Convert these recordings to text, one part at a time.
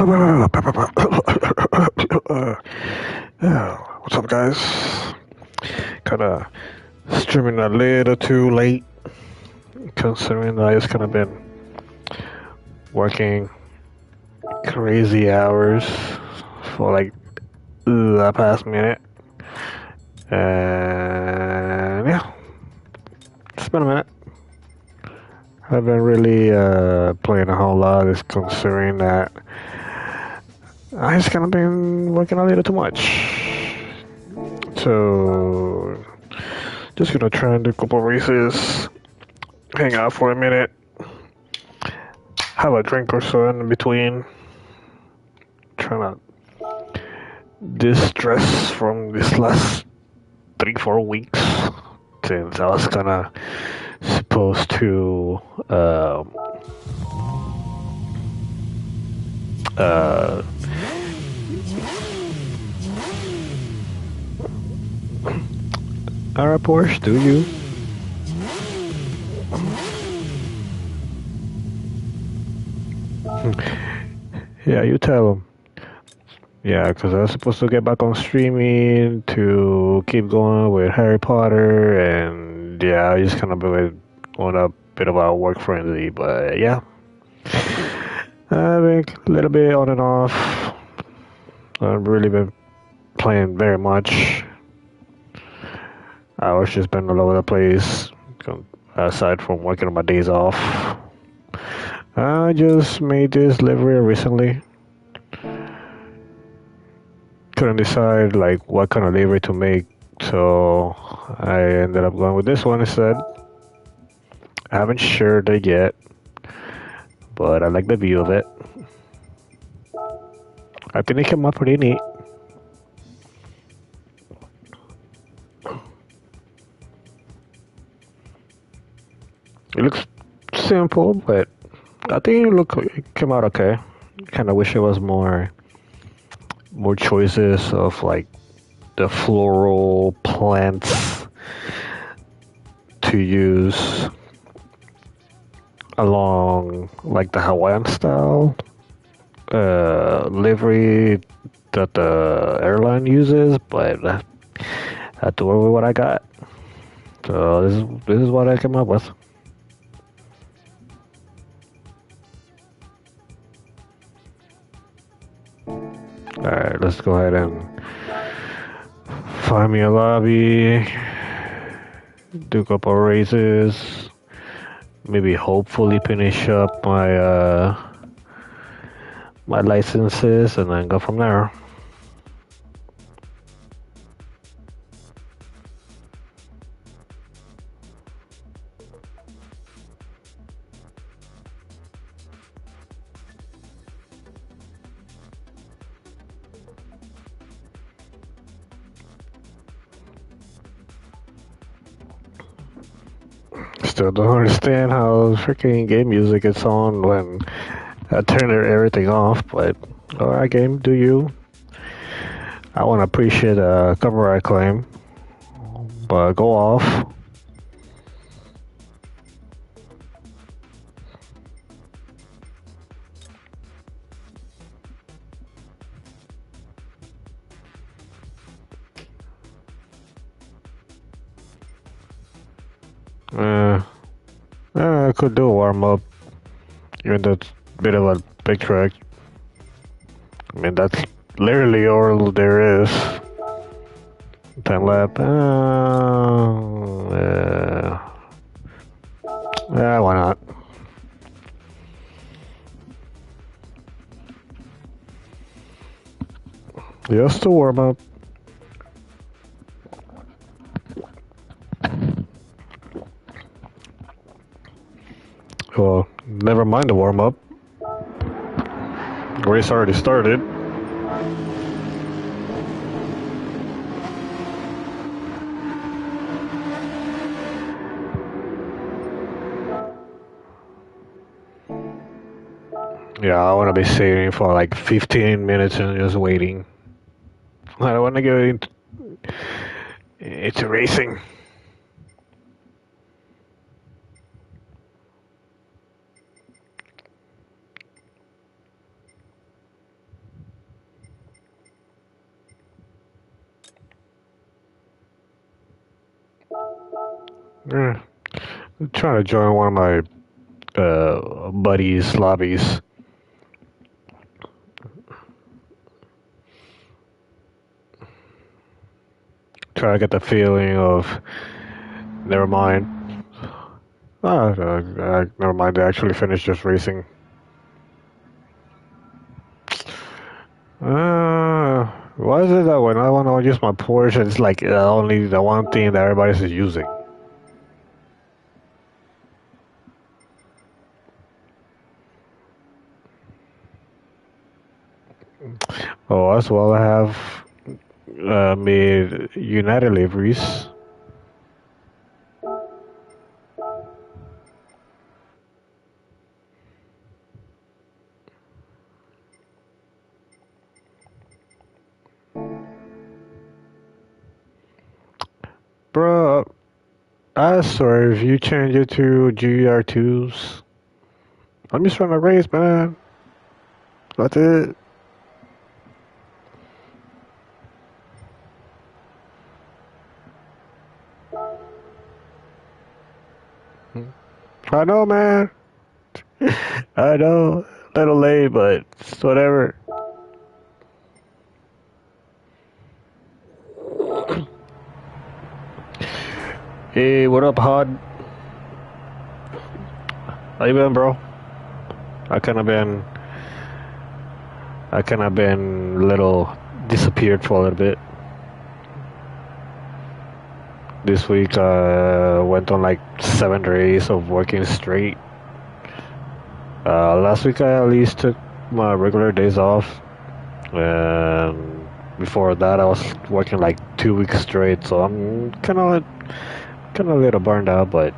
What's up, guys? Kind of streaming a little too late, considering that I just kind of been working crazy hours for like the past minute, and yeah, it's been a minute. I haven't really playing a whole lot, just considering that I just kind of been working a little too much. So just gonna try and do a couple races, hang out for a minute, have a drink or so in between, trying to distress from this last 3-4 weeks since I was kind of supposed to uh, our Porsche, do you? Yeah, you tell them. Yeah, because I was supposed to get back on streaming to keep going with Harry Potter, and yeah, I just kind of been on a bit of a work frenzy, but yeah, I've been a little bit on and off. I've really been playing very much. I was just been all over the place, aside from working on my days off. I just made this livery recently. Couldn't decide like what kind of livery to make, so I ended up going with this one instead. I haven't shared it yet, but I like the view of it. I think it came out pretty neat. It looks simple, but I think it came out okay. Kind of wish it was more choices of like the floral plants to use along like the Hawaiian style livery that the airline uses, but I had to work with what I got. So this is what I came up with. Alright, let's go ahead and find me a lobby, do a couple races, maybe hopefully finish up my licenses, and then go from there. Still don't understand how freaking game music is on when I turn everything off, but alright, game, do you? I want to appreciate a copyright claim, but go off. I could do a warm up, even though it's a bit of a big track. I mean, that's literally all there is. Time lap. Yeah, why not? Just a warm up. Well, never mind the warm up. Race already started. Yeah, I want to be sitting for like 15 minutes and just waiting. I don't want to get into racing. Yeah. I'm trying to join one of my buddies' lobbies. Try to get the feeling of never mind. Never mind. They actually finished just racing. Why is it that when I want to use my Porsche, it's like only the one thing that everybody's is using? Oh, as well, I have made United liveries. Bro, I swear, if you change it to GR2s, I'm just trying to race, man. That's it. I know, man. I know. A little late, but it's whatever. Hey, what up, Hod? How you been, bro? I kind of been, I kind of been little disappeared for a little bit. This week, went on like 7 days of working straight. Last week, I at least took my regular days off, and before that, I was working like 2 weeks straight. So I'm kind of a little burned out, but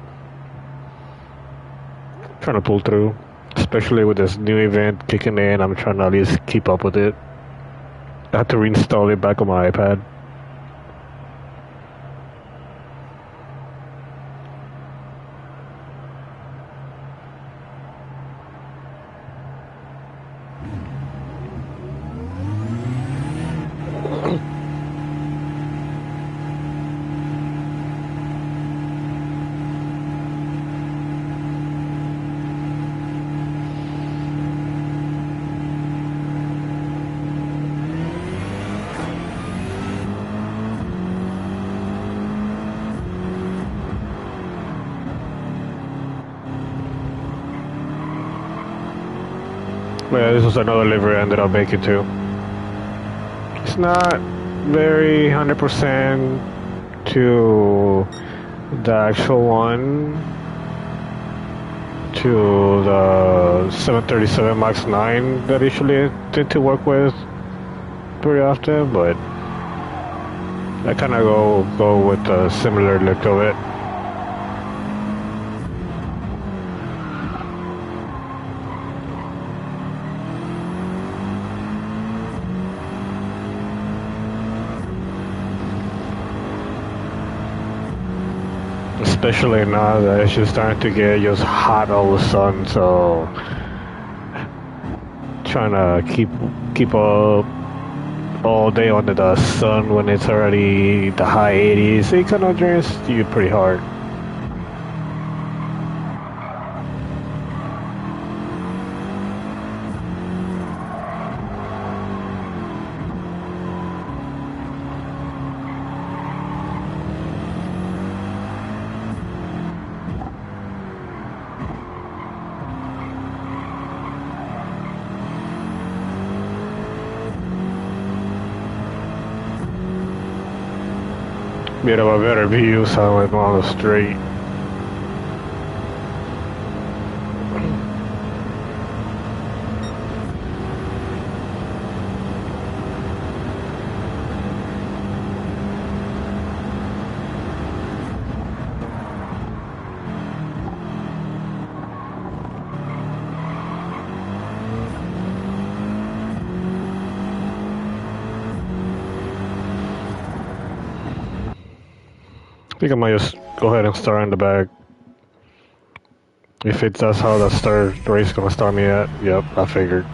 trying to pull through. Especially with this new event kicking in, I'm trying to at least keep up with it. I had to reinstall it back on my iPad. Yeah, this was another livery I ended up making too. It's not very 100% to the actual one, to the 737 Max 9 that I usually tend to work with pretty often, but I kind of go with a similar look of it. Especially now that it's just starting to get just hot all of a sudden, so trying to keep up all day under the sun when it's already the high 80s, it kind of drains you pretty hard. Bit of a better view, so I'm on the street. I think I might just go ahead and start in the back. If it's that's how the race gonna start me at, yep, I figured.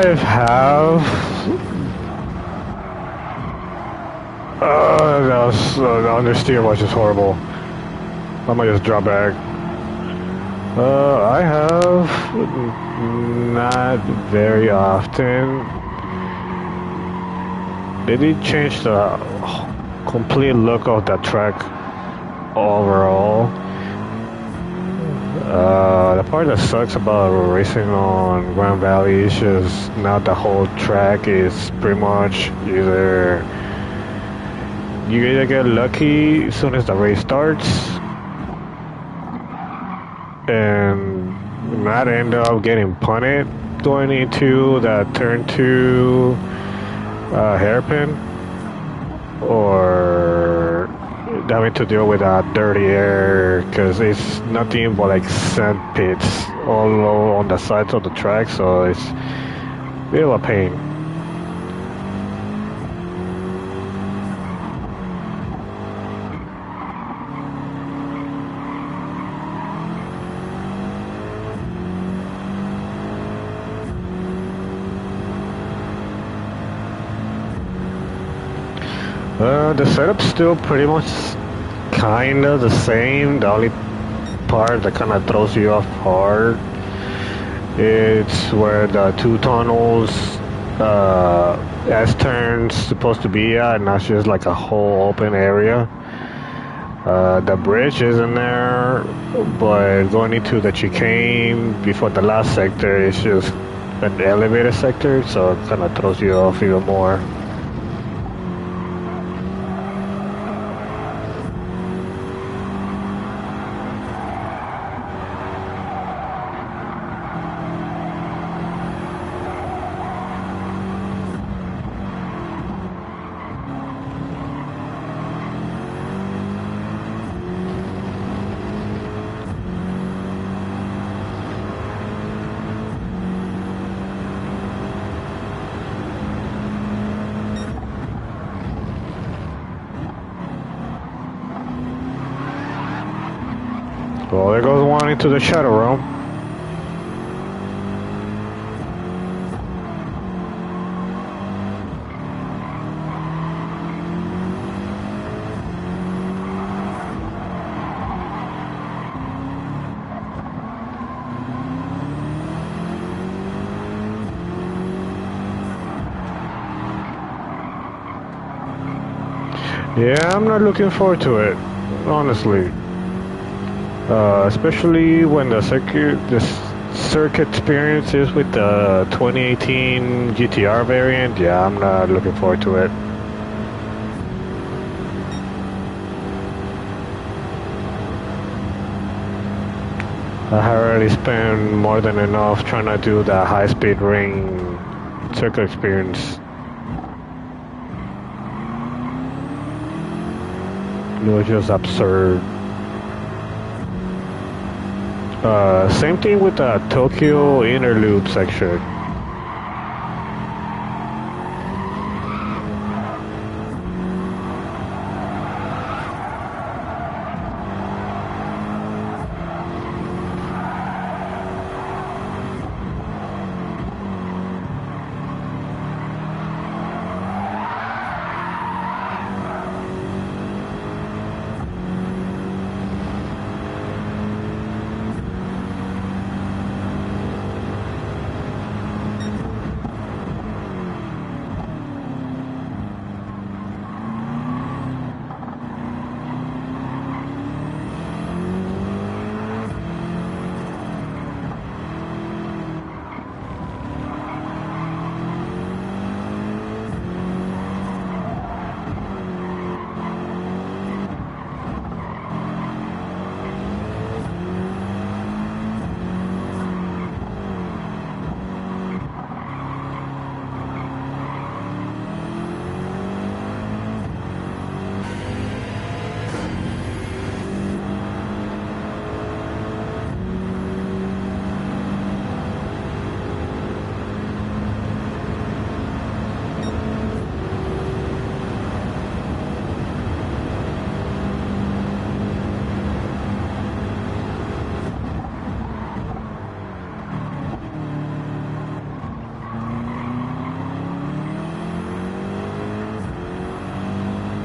I have. The understeer was just horrible. I might just drop back. I have not very often. They did change the complete look of the track overall. The part that sucks about racing on Grand Valley is just now the whole track is pretty much either you either get lucky as soon as the race starts and not end up getting punted going into the turn 2 hairpin, or having to deal with dirty air because it's nothing but like sand pits all on the sides of the track, so it's a bit of a pain. The setup's still pretty much kinda the same. The only part that kinda throws you off hard, it's where the 2 tunnels S-turns supposed to be at, and that's just like a whole open area. The bridge isn't there, but going into the chicane before the last sector is just an elevated sector, so it kinda throws you off even more. Well, there goes one into the shadow realm. Yeah, I'm not looking forward to it, honestly. Especially when the circuit experience is with the 2018 GTR variant. Yeah, I'm not looking forward to it. I have already spent more than enough trying to do the high-speed ring circuit experience. It was just absurd. Same thing with the Tokyo inner loop section.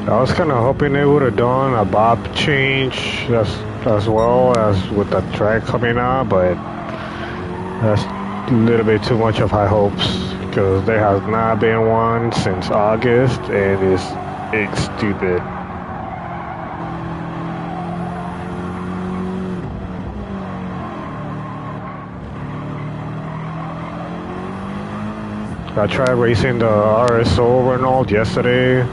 I was kind of hoping they would have done a bob change as well as with the track coming out, but that's a little bit too much of high hopes because there has not been one since August, and it's stupid. I tried racing the RSO Renault yesterday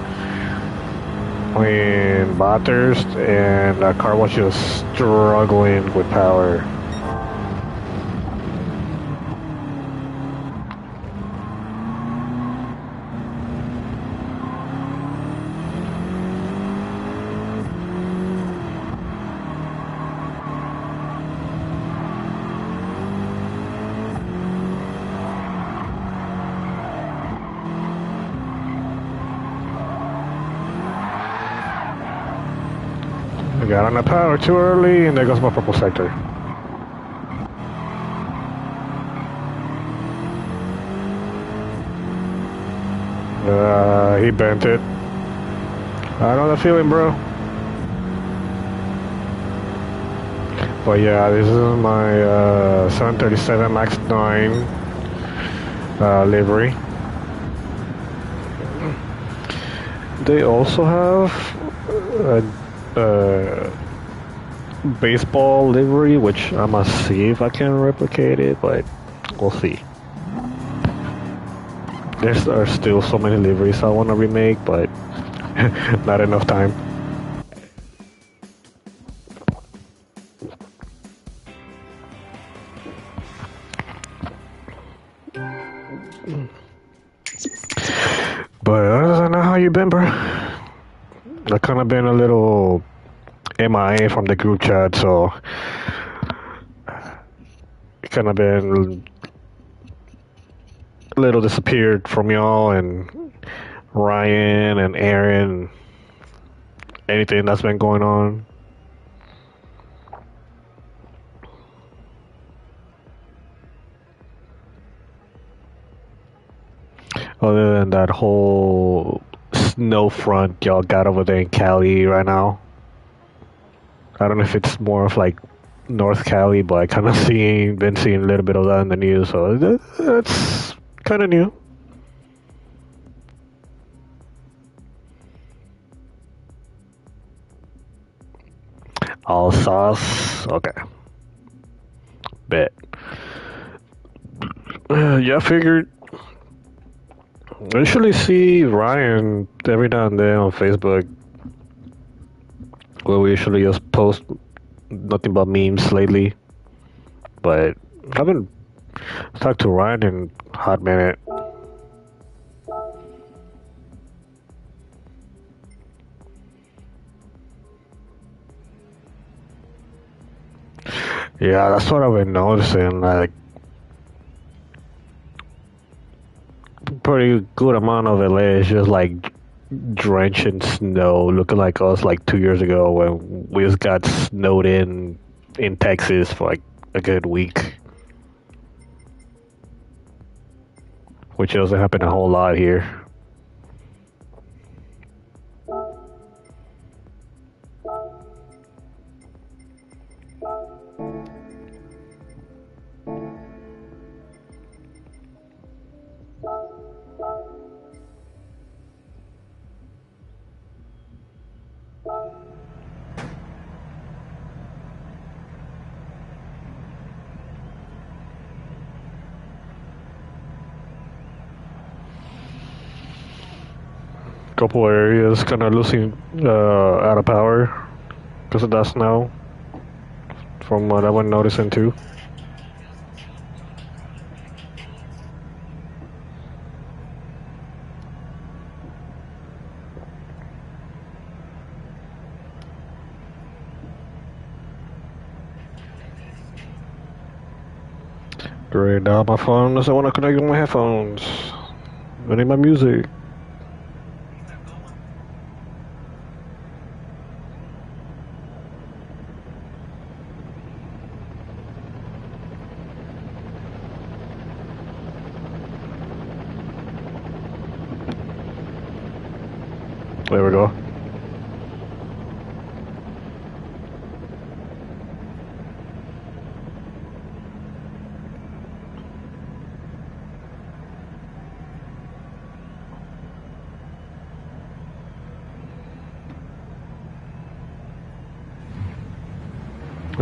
in Bathurst, and that car was just struggling with power. I got on the power too early, and there goes my purple sector. He bent it. I know the feeling, bro. But yeah, this is my 737 MAX 9 livery. They also have a baseball livery, which I must see if I can replicate it, but we'll see. There are still so many liveries I want to remake, but not enough time. But other than that, how you been, bro? I kind of been a little MIA from the group chat, so kind of been a little disappeared from y'all and Ryan and Aaron, anything that's been going on. Other than that whole snow front y'all got over there in Cali right now. I don't know if it's more of like North Cali, but I kind of been seeing a little bit of that in the news, so that's kind of new. All sauce, okay. Bet. Yeah, I figured. I usually see Ryan every now and then on Facebook, where we usually just post nothing but memes lately. But I haven't talked to Ryan in a hot minute. Yeah, that's what I've been noticing. Like, pretty good amount of LA is just like drenched in snow, looking like us like 2 years ago when we just got snowed in Texas for like a good week, which doesn't happen a whole lot here. Couple areas kind of losing out of power because of that snow, from what I've been noticing too. Right now my phone doesn't want to connect with my headphones. I need my music. There we go.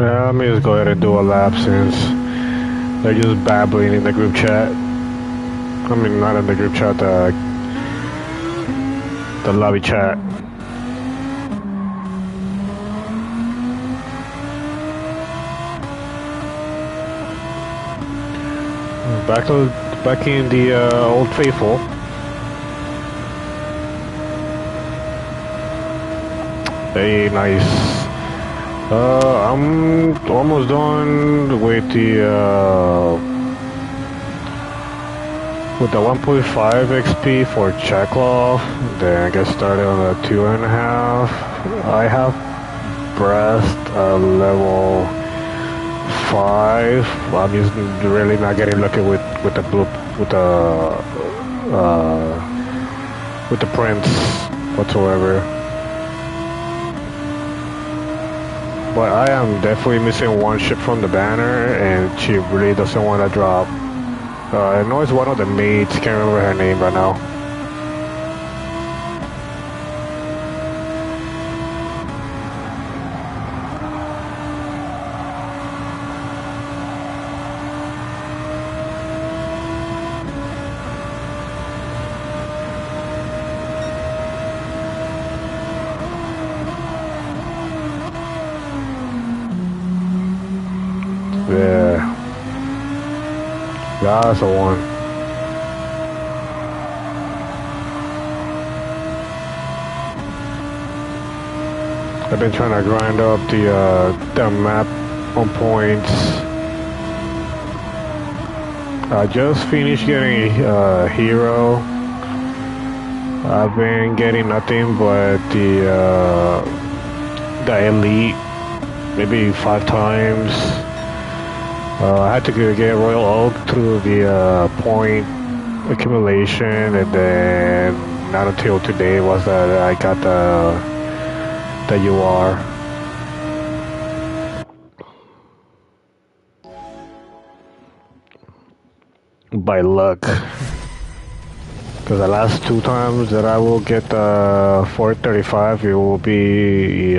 Yeah, let me just go ahead and do a lap since they're just babbling in the group chat. I mean, not in the group chat, the lobby chat. Back in the Old Faithful. Very nice. I'm almost done with the 1.5 XP for Chekhov. Then I get started on the 2.5. I have breast level 5. I'm just really not getting lucky with the blue with the prints whatsoever. But I am definitely missing one ship from the banner, and she really doesn't want to drop. I know it's one of the mates, can't remember her name right now. Yeah. That's the one. I've been trying to grind up the map on points. I just finished getting hero. I've been getting nothing but the elite, maybe 5 times. I had to get Royal Oak through the point accumulation, and then not until today was that I got the UR. By luck. Because the last 2 times that I will get the 435, it will be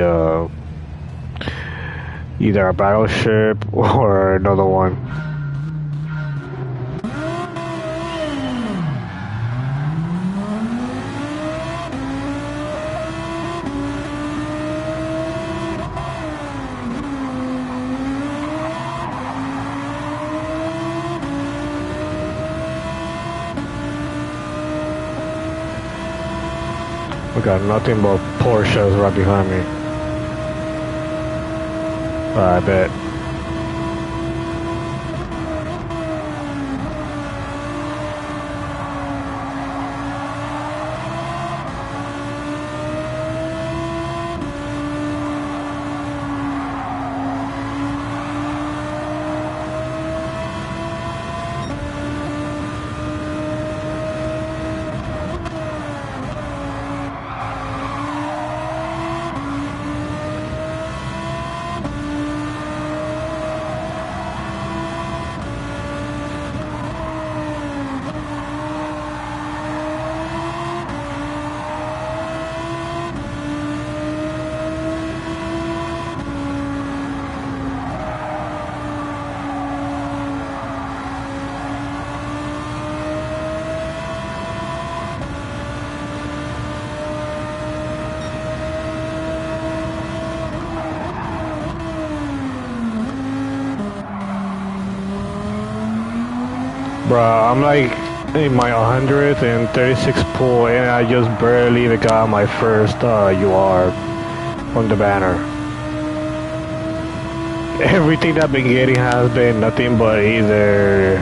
either a battleship or another one. We got nothing but Porsches right behind me. I bet. Bruh, I'm like in my 136 pull, and I just barely even got my first UR on the banner. Everything I've been getting has been nothing but either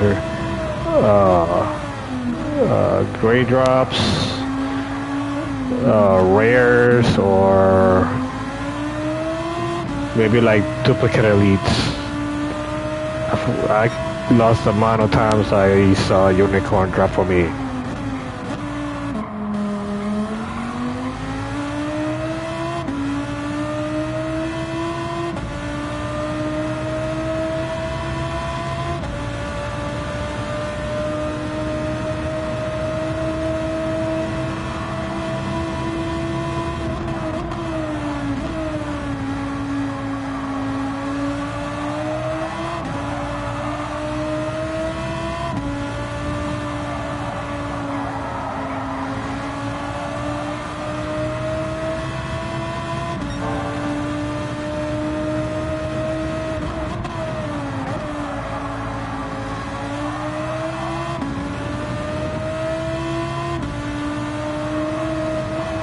gray drops, rares, or maybe like duplicate elites. I lost the amount of times I saw a unicorn drop for me.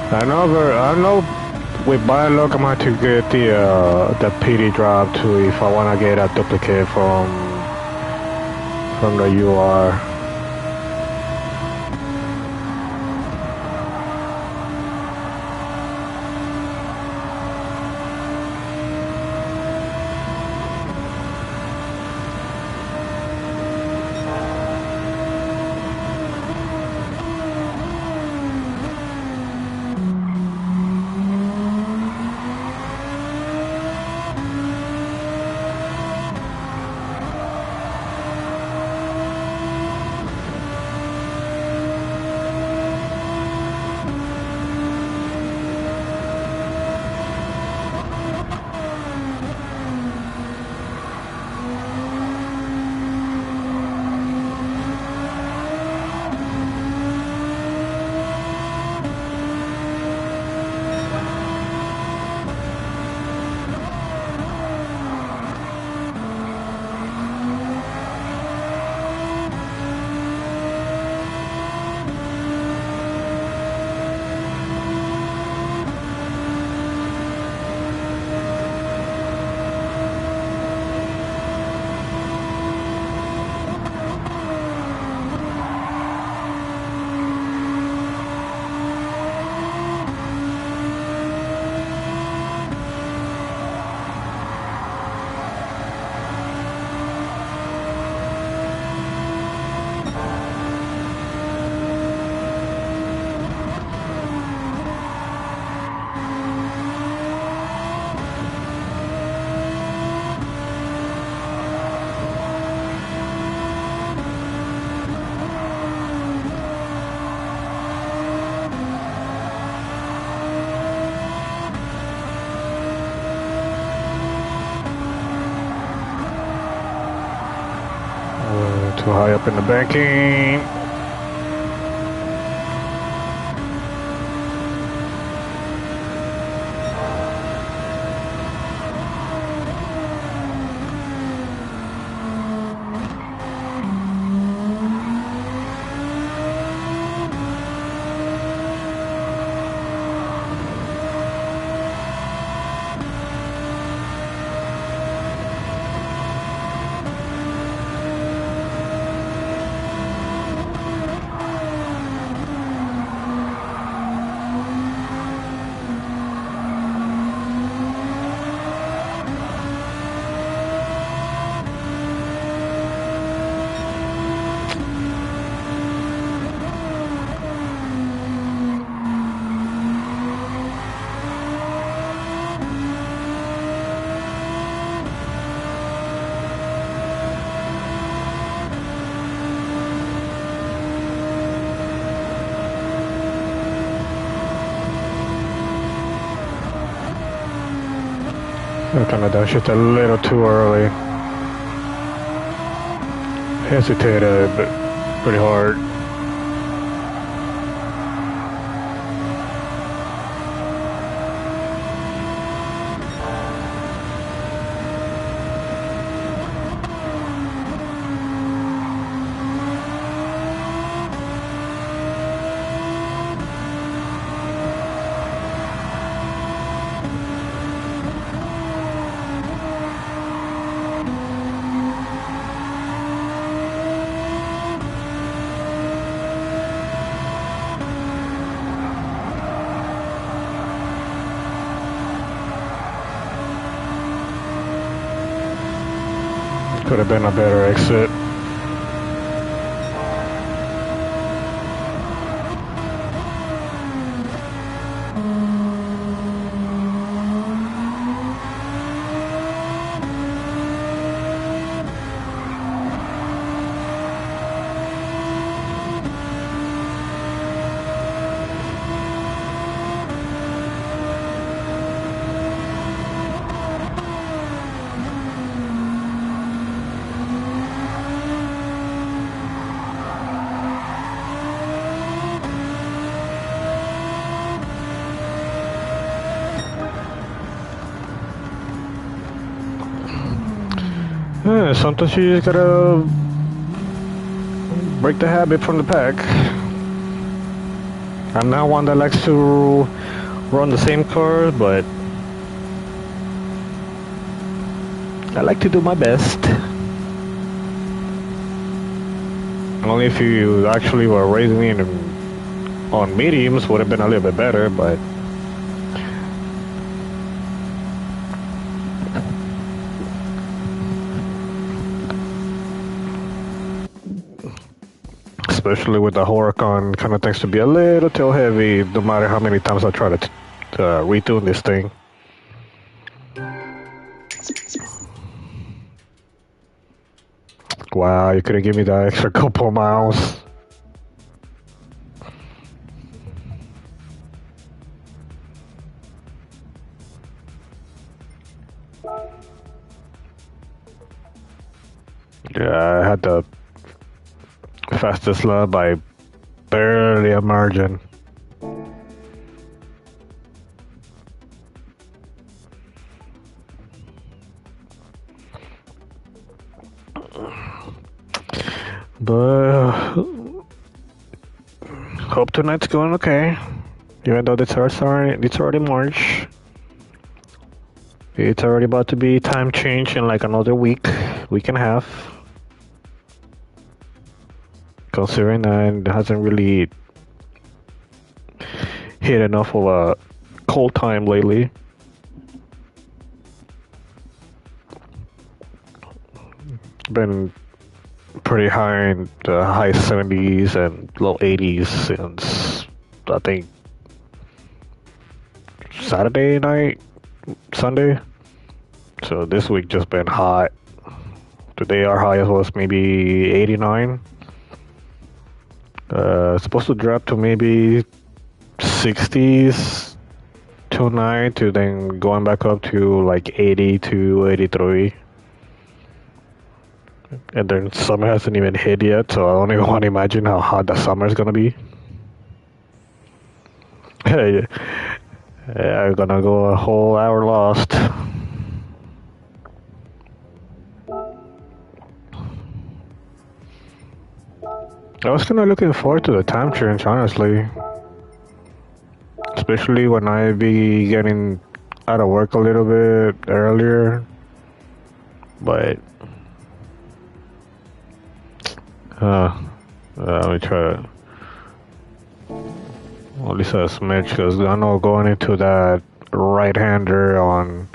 I know with bad luck I'm going to get the PD drop too if I wanna get a duplicate from the UR. Too high up in the banking. I kind of dashed it a little too early. Hesitated, but pretty hard. Could have been a better exit. Yeah, sometimes you just gotta break the habit from the pack. I'm not one that likes to run the same car, but I like to do my best. Only if you actually were raising me on mediums would have been a little bit better, but especially with the Huracan, kind of tends to be a little tail heavy no matter how many times I try to retune this thing. Wow, you couldn't give me that extra couple miles. Yeah, I had the fastest lap by barely a margin. But hope tonight's going okay. Even though it's already March. It's already about to be time change in like another week and a half. Considering that it hasn't really hit enough of a cold time lately. Been pretty high in the high 70s and low 80s since I think Saturday night, Sunday. So this week just been hot. Today our highest was maybe 89. Supposed to drop to maybe 60s tonight, to then going back up to like 80 to 83. And then summer hasn't even hit yet, so I don't even want to imagine how hot the summer is gonna be. Hey, I'm gonna go a whole hour lost. I was kinda looking forward to the time change, honestly. Especially when I be getting out of work a little bit earlier. But let me try to at least a smidge, because I know going into that right-hander on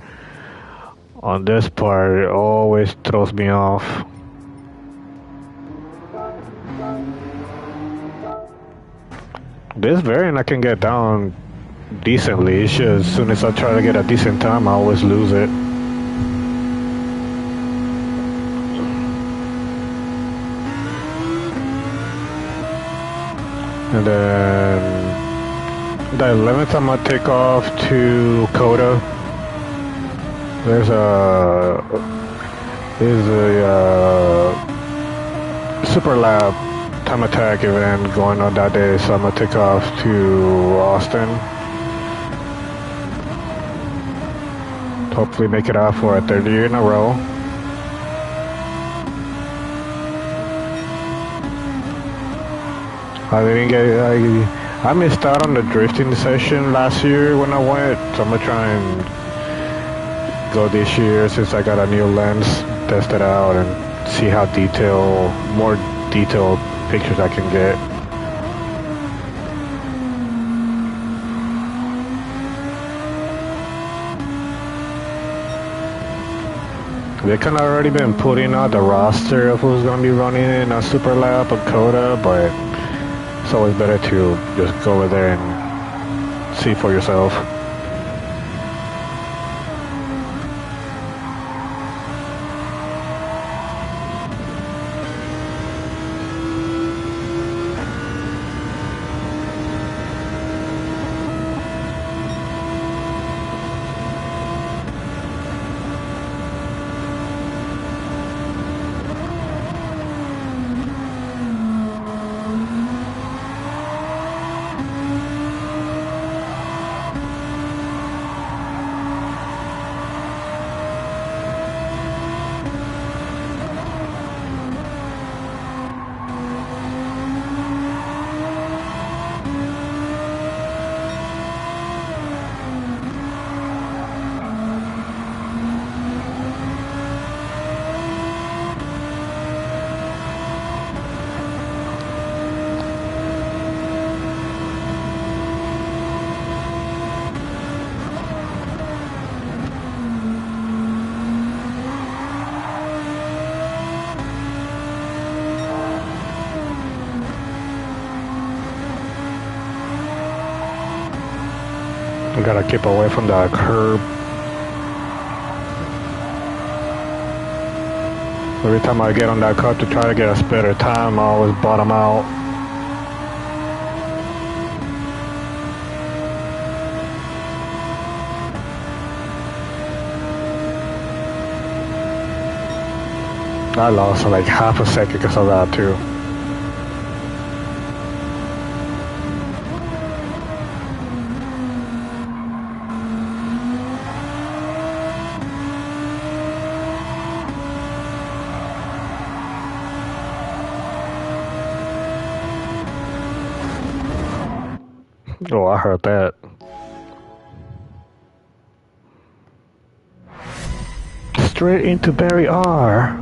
this part always throws me off. This variant I can get down decently. It's just as soon as I try to get a decent time, I always lose it. And then the 11th time I take off to Coda, there's a Super Lab time attack event going on that day, so I'm gonna take off to Austin. Hopefully make it out for a third year in a row. I missed out on the drifting session last year when I went, so I'm gonna try and go this year since I got a new lens, test it out and see how more detailed pictures I can get. They kind of already been putting out the roster of who's gonna be running in a Super Lab of Coda, but it's always better to just go over there and see for yourself. I gotta keep away from that curb. Every time I get on that curb to try to get a better time, I always bottom out. I lost like half a second because of that too. Oh, I heard that. Straight into Barry R.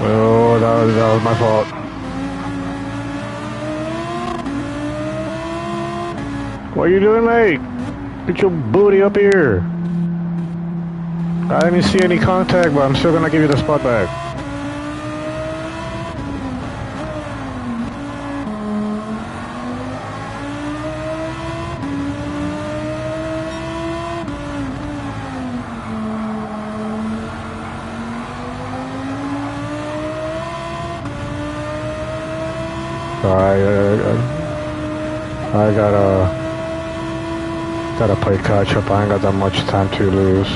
Oh, that was my fault. What are you doing, mate? Get your booty up here. I didn't see any contact, but I'm still gonna give you the spot back. I gotta play catch up. I ain't got that much time to lose.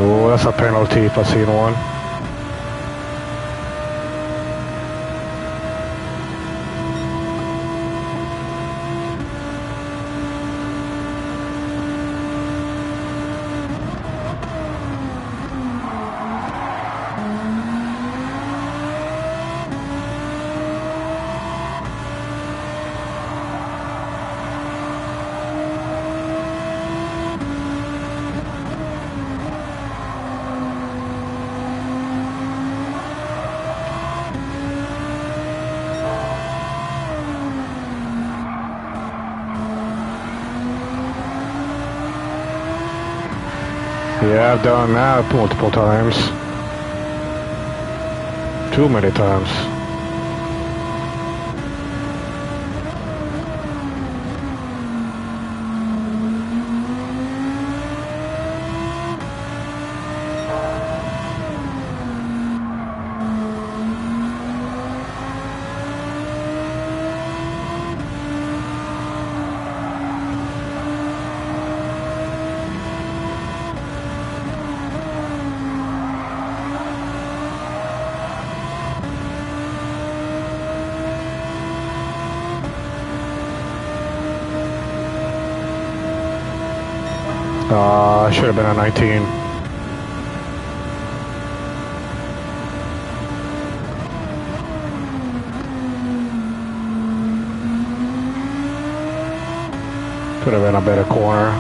Oh, that's a penalty if I seen one. Yeah, I've done that multiple times. Too many times. Should have been a 19. Could have been a better corner.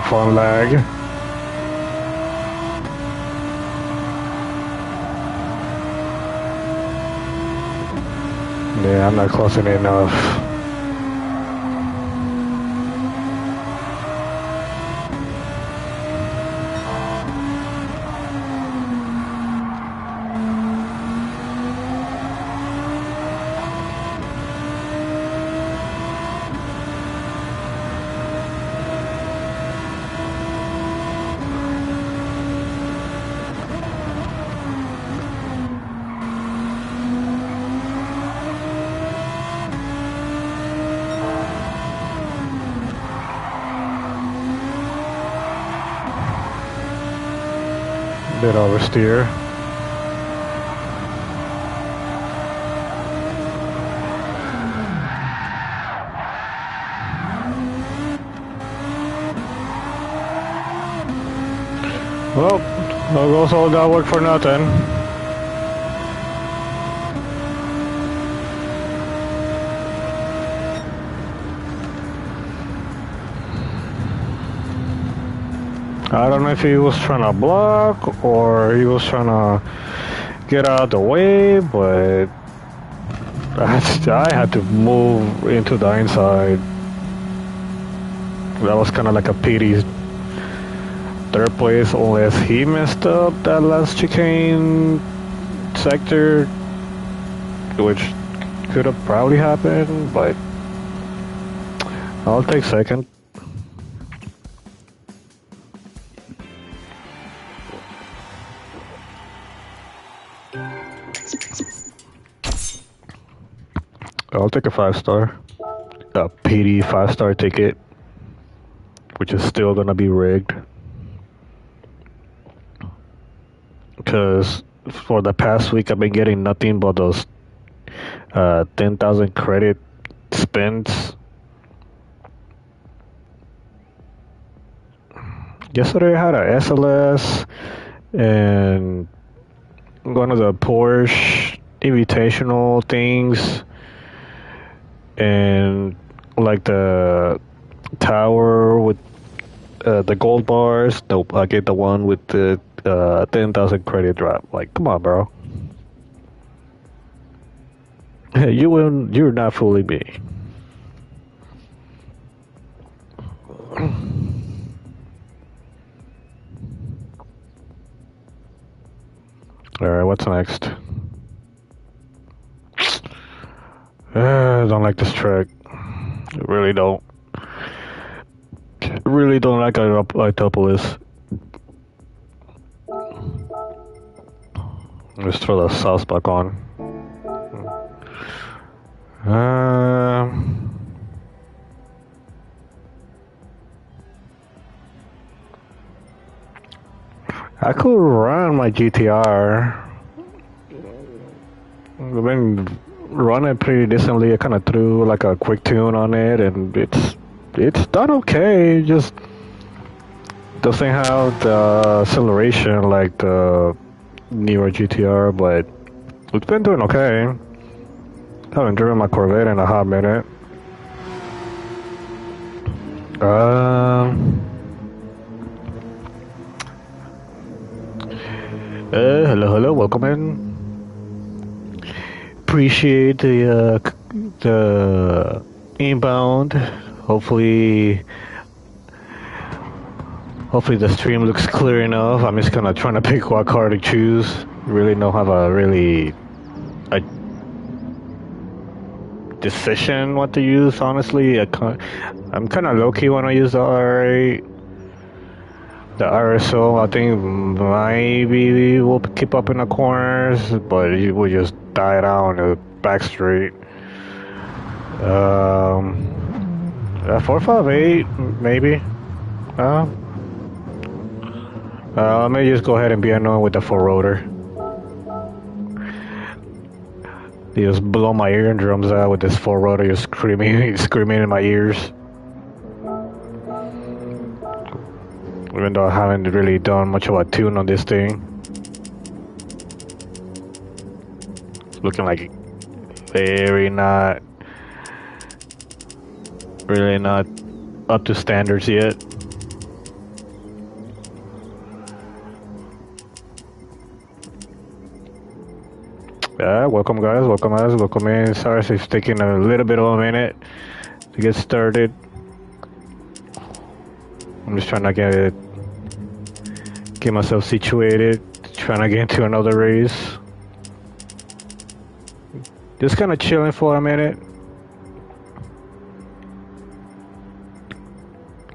phone lag. Yeah, I'm not close enough. Bit oversteer. Well, no goes all that work for nothing. I don't know if he was trying to block or he was trying to get out of the way, but I had to move into the inside. That was kind of like a pity third place, unless he messed up that last chicane sector, which could have probably happened, but I'll take second. I'll take a 5-star. A PD 5-star ticket, which is still gonna be rigged. Because for the past week I've been getting nothing but those 10,000 credit spins. Yesterday I had a SLS and one of the Porsche invitational things, and like the tower with the gold bars. Nope, I get the one with the 10,000 credit drop. Like, come on, bro. You're not fooling me. Alright, what's next? I don't like this track. I really don't. Really don't like Itopolis. Let's throw the sauce back on. I could run my GTR. I've been running pretty decently. I kind of threw like a quick tune on it, and it's done okay. Just doesn't have the acceleration like the newer GTR, but it's been doing okay. Haven't driven my Corvette in a hot minute. Hello, welcome in. Appreciate the inbound. Hopefully the stream looks clear enough. I'm just gonna try to pick what car to choose. Really don't have a decision what to use, honestly. I'm kind of low-key when I use the RA. The RSO, I think maybe we'll keep up in the corners, but it will just die down the back straight. 458, maybe. Let me just go ahead and be annoying with the 4-rotor. He just blow my eardrums out with this 4-rotor, just screaming in my ears. Even though I haven't really done much of a tune on this thing. It's looking like really not up to standards yet. Yeah, welcome guys, welcome in. Sorry if it's taking a little bit of a minute to get started. I'm just trying to get myself situated, trying to get into another race. Just kind of chilling for a minute.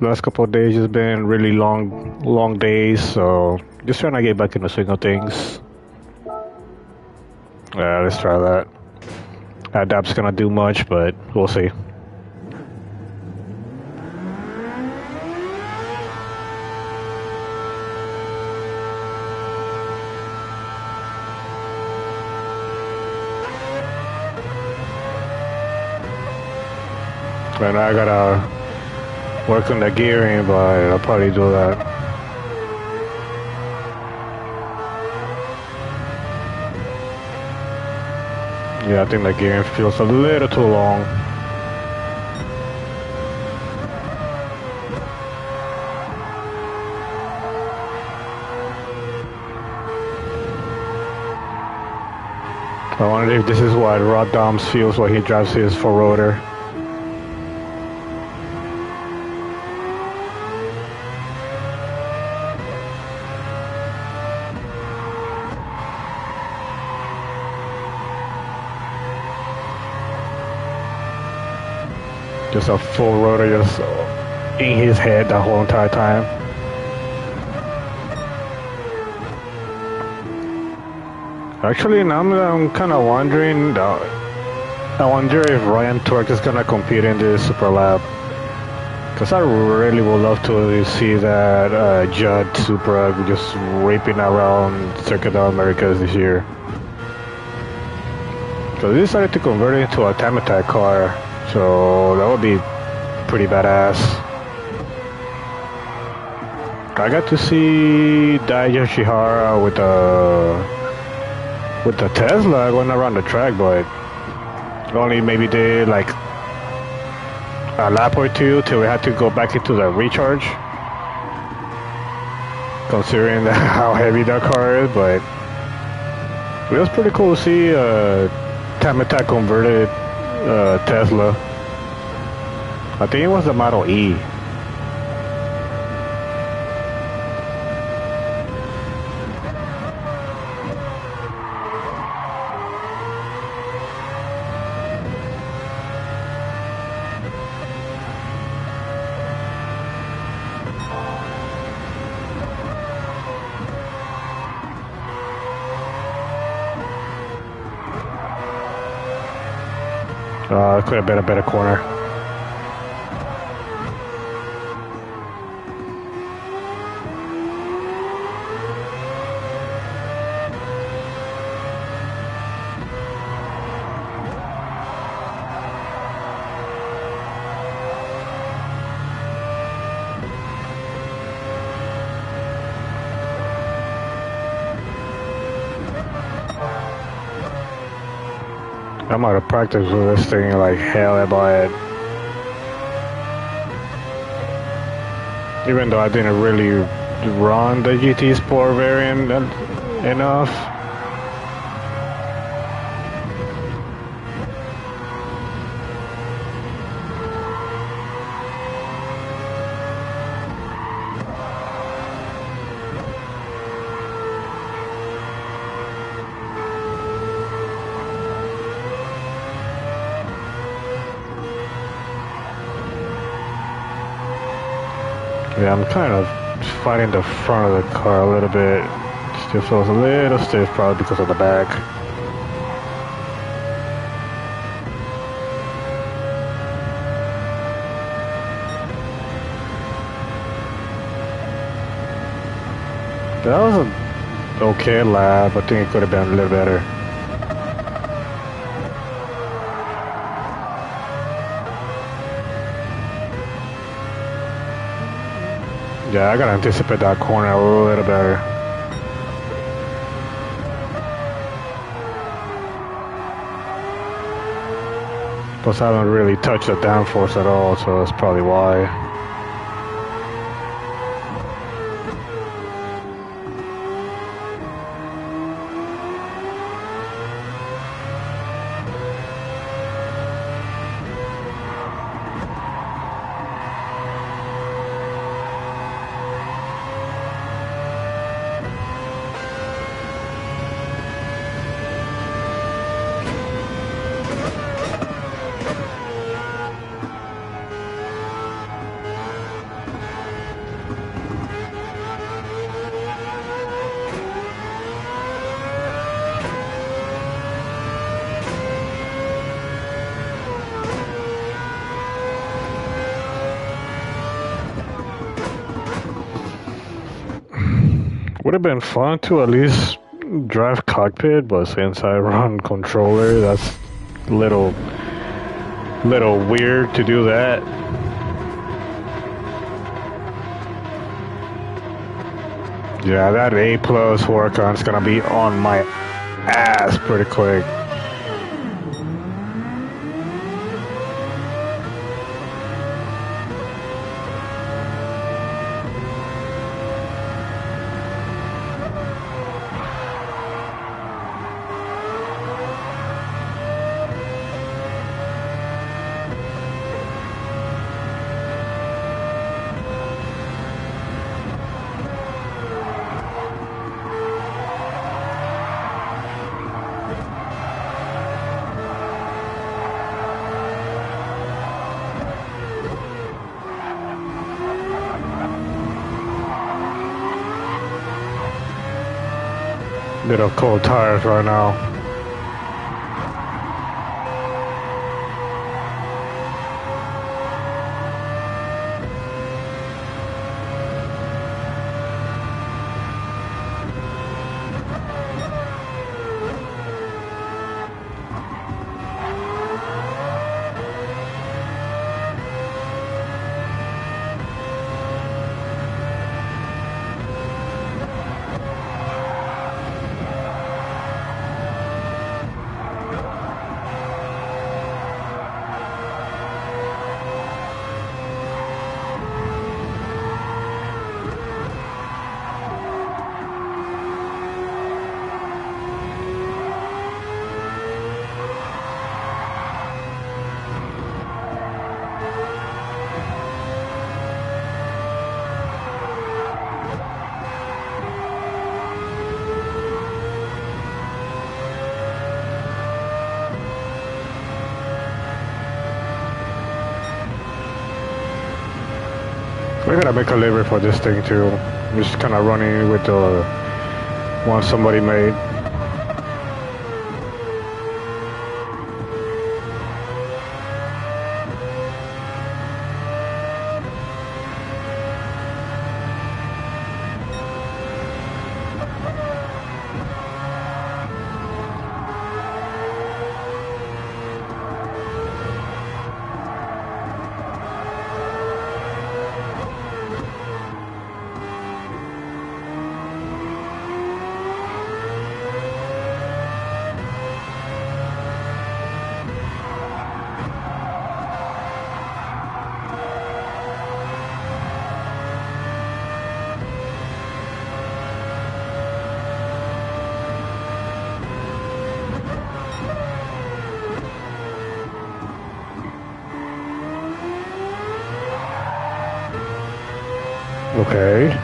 Last couple of days has been really long days, so just trying to get back in the swing of things. Yeah, let's try that. Adapt's gonna do much, but we'll see. And I gotta work on the gearing, but I'll probably do that. Yeah, I think the gearing feels a little too long. I wonder if this is what Rod Doms feels when he drives his 4-rotor. Just a full rotor just in his head the whole entire time. Actually, now I'm kind of wondering, I wonder if Ryan Torque is going to compete in this Super Lab. Because I really would love to see that Judd Supra just raping around Circuit of Americas this year. So they decided to convert it into a time attack car. So that would be pretty badass. I got to see Dai Yoshihara with the Tesla going around the track, but only maybe did like a lap or two till we had to go back into the recharge. Considering how heavy that car is, but it was pretty cool to see time attack converted Tesla. I think it was the Model E. Could have been a better corner. I'm out of practice with this thing like hell about it. Even though I didn't really run the GT Sport variant enough. Yeah, I'm kind of fighting the front of the car a little bit. Still feels a little stiff, probably because of the back. That was an okay lap. I think it could have been a little better. Yeah, I gotta anticipate that corner a little better. Plus, I haven't really touched the downforce at all, so that's probably why. Would have been fun to at least drive cockpit, but since I run controller, that's little weird to do that. Yeah, that A plus Horcon's gonna be on my ass pretty quick. Little cold tires right now. We're gonna make a livery for this thing too. I'm just kind of running with the one somebody made. Okay.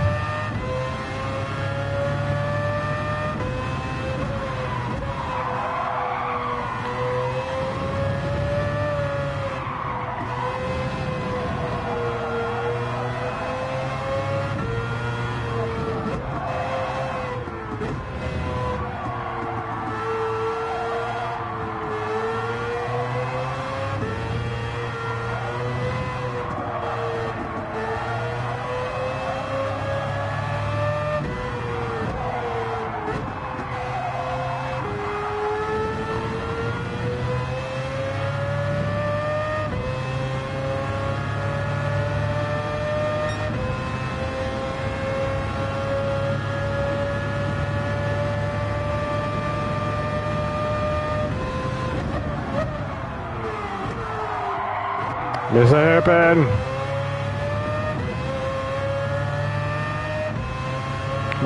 Miss a hairpin.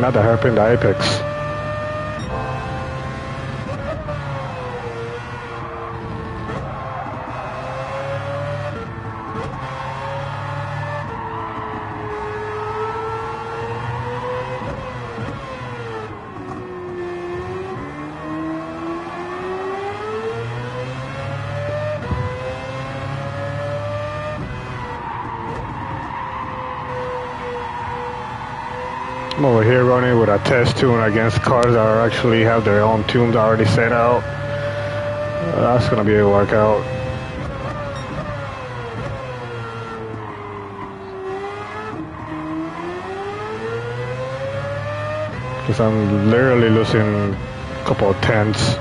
Not the hairpin, the apex. I'm over here running with a test tune against cars that are actually have their own tunes already set out. That's gonna be a workout. Because I'm literally losing a couple of tenths.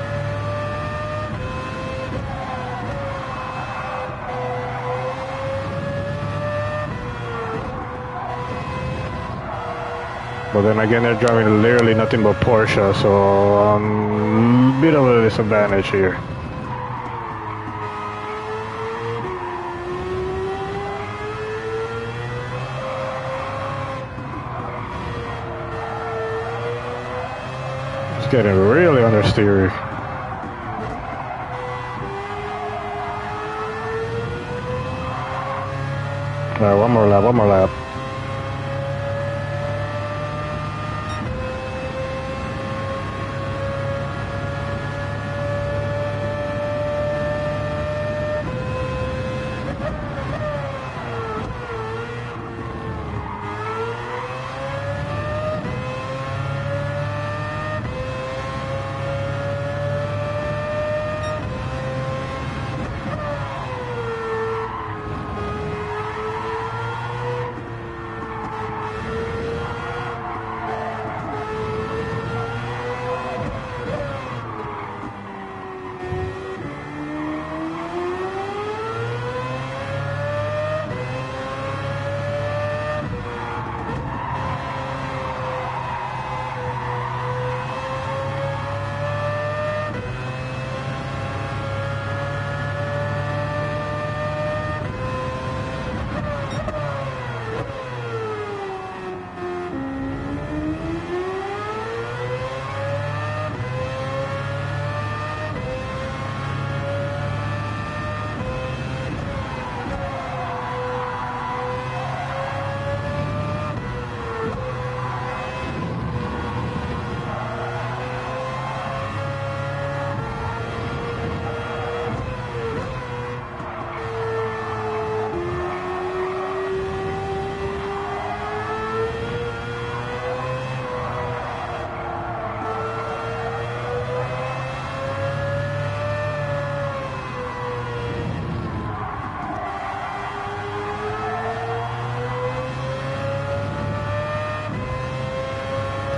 But then again, they're driving literally nothing but Porsche, so I'm a bit of a disadvantage here. It's getting really understeery. Alright, one more lap, one more lap.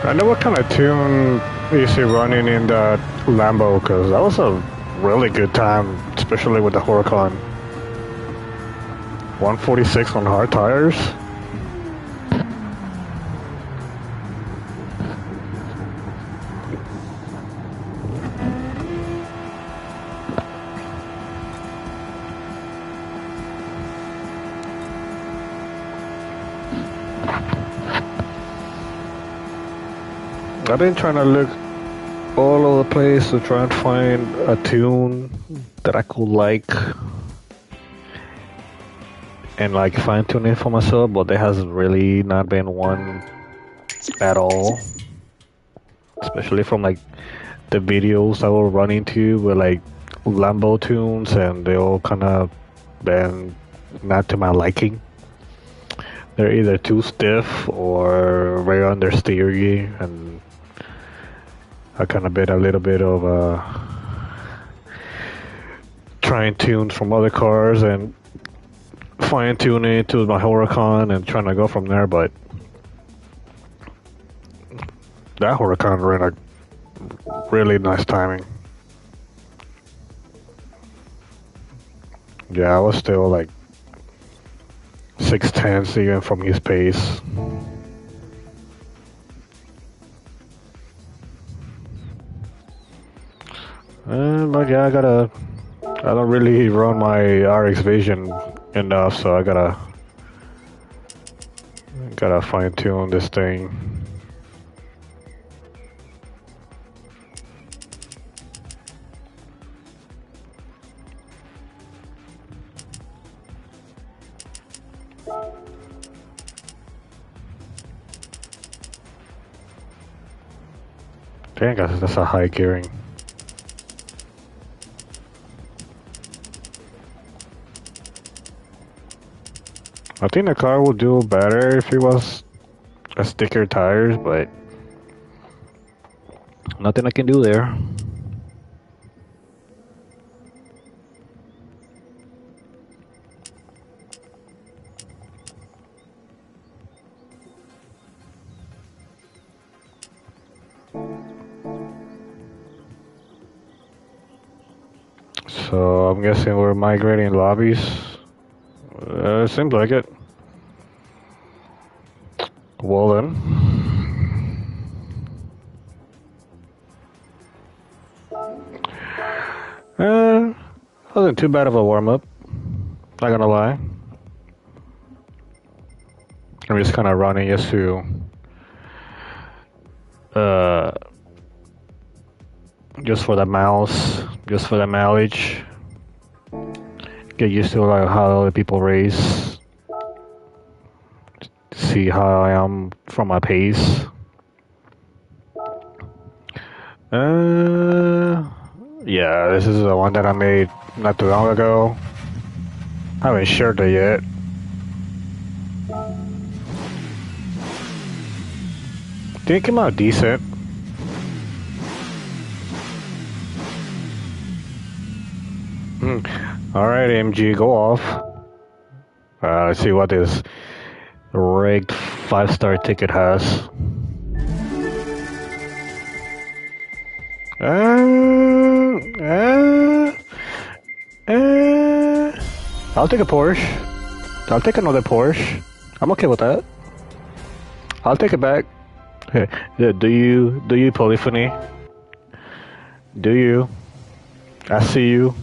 I know what kind of tune is he running in that Lambo, because that was a really good time, especially with the Huracan. 146 on hard tires. I've been trying to look all over the place to try and find a tune that I could like and like fine tune it for myself, but there has really not been one at all. Especially from like the videos I will run into with like Lambo tunes, and they all kind of been not to my liking. They're either too stiff or very understeery, and I kind of been a little bit of trying tunes from other cars and fine tuning it to my Huracan and trying to go from there, but that Huracan ran a really nice timing. Yeah, I was still like 6/10 even from his pace. But yeah, I don't really run my RX Vision enough, so I gotta fine tune this thing. Dang, that's a high gearing. I think the car would do better if it was a sticker tires, but nothing I can do there. So I'm guessing we're migrating lobbies. Seems like it. Well then. Wasn't too bad of a warm-up. Not gonna lie. I'm just kind of running just to uh, just for the mouse, just for the mileage. Get used to like how other people race. See how I am from my pace. Yeah, this is the one that I made not too long ago. I haven't shared it yet. Didn't come out decent. Alright, MG, go off. Let's see what this rigged 5-star ticket has. I'll take a Porsche. I'll take another Porsche. I'm okay with that. I'll take it back. Hey, do you polyphony? Do you? I see you.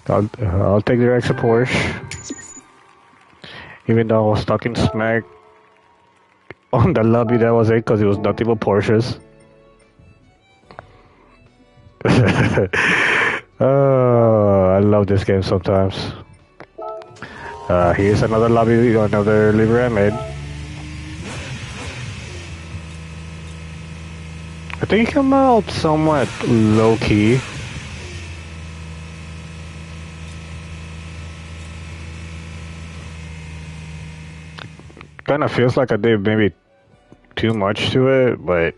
I'll take the extra Porsche. Even though I was talking smack on the lobby that was it because it was nothing but Porsches. Oh, I love this game sometimes. Here's another lobby, another livery I made. I think it came out somewhat low-key. Kind of feels like I did maybe too much to it, but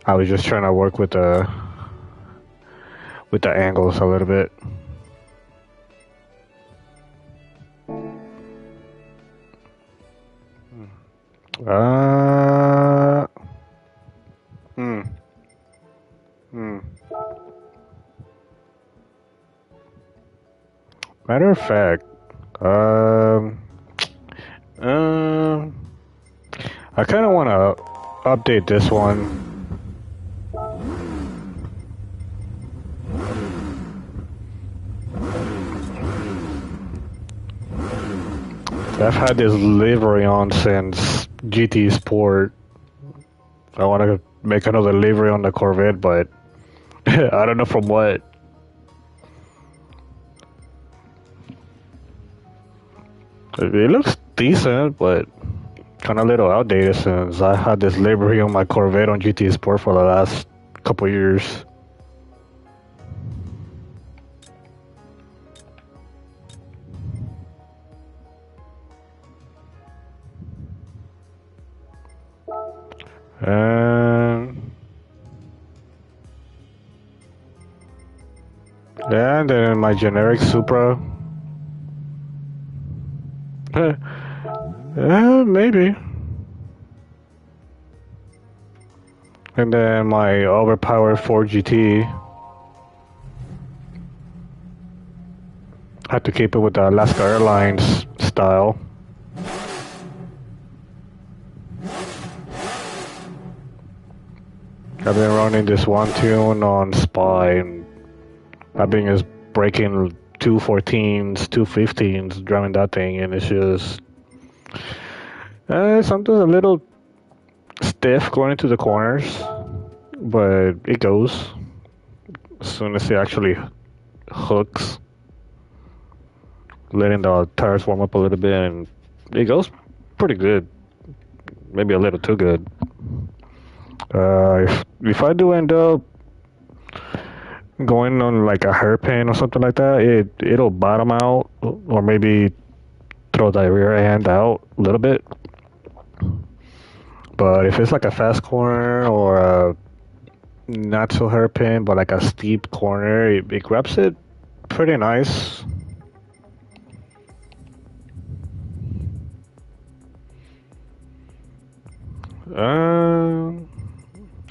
I was just trying to work with the angles a little bit. Matter of fact, I kind of want to update this one. I've had this livery on since GT Sport. I want to make another livery on the Corvette, but I don't know from what. It looks decent, but kind of a little outdated since I had this livery on my Corvette on GT Sport for the last couple years. And then my generic Supra. Maybe. And then my overpowered 4GT. Had to keep it with the Alaska Airlines style. I've been running this one tune on Spy, and I've been just breaking 214s, 215s, driving that thing, and it's just something a little stiff going into the corners, but it goes as soon as it actually hooks, letting the tires warm up a little bit, and it goes pretty good, maybe a little too good. If I do end up going on like a hairpin or something like that, it'll bottom out, or maybe throw the rear end out a little bit. But if it's like a fast corner or a not so hairpin, but like a steep corner, it grabs it pretty nice.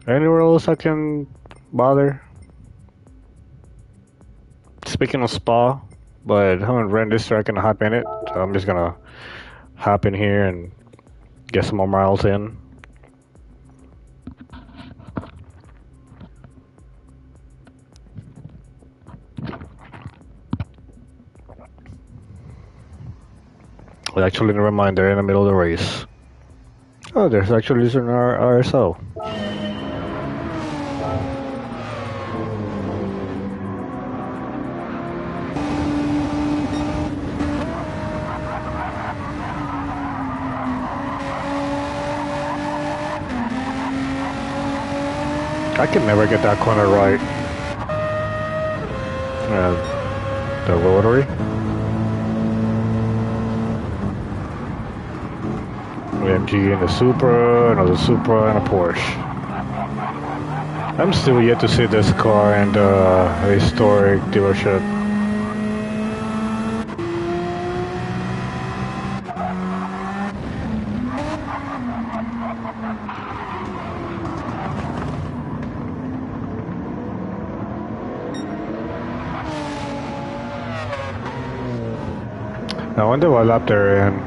Anywhere else I can bother? speaking of spa, but I haven't rented this so I can hop in it. So I'm just gonna hop in here and get some more miles in. Well, actually, never mind. They're in the middle of the race. Oh, there's actually an RSO. I can never get that corner right. The rotary. MG and a Supra, another Supra, and a Porsche. I'm still yet to see this car in the historic dealership. I wonder what lap they're in.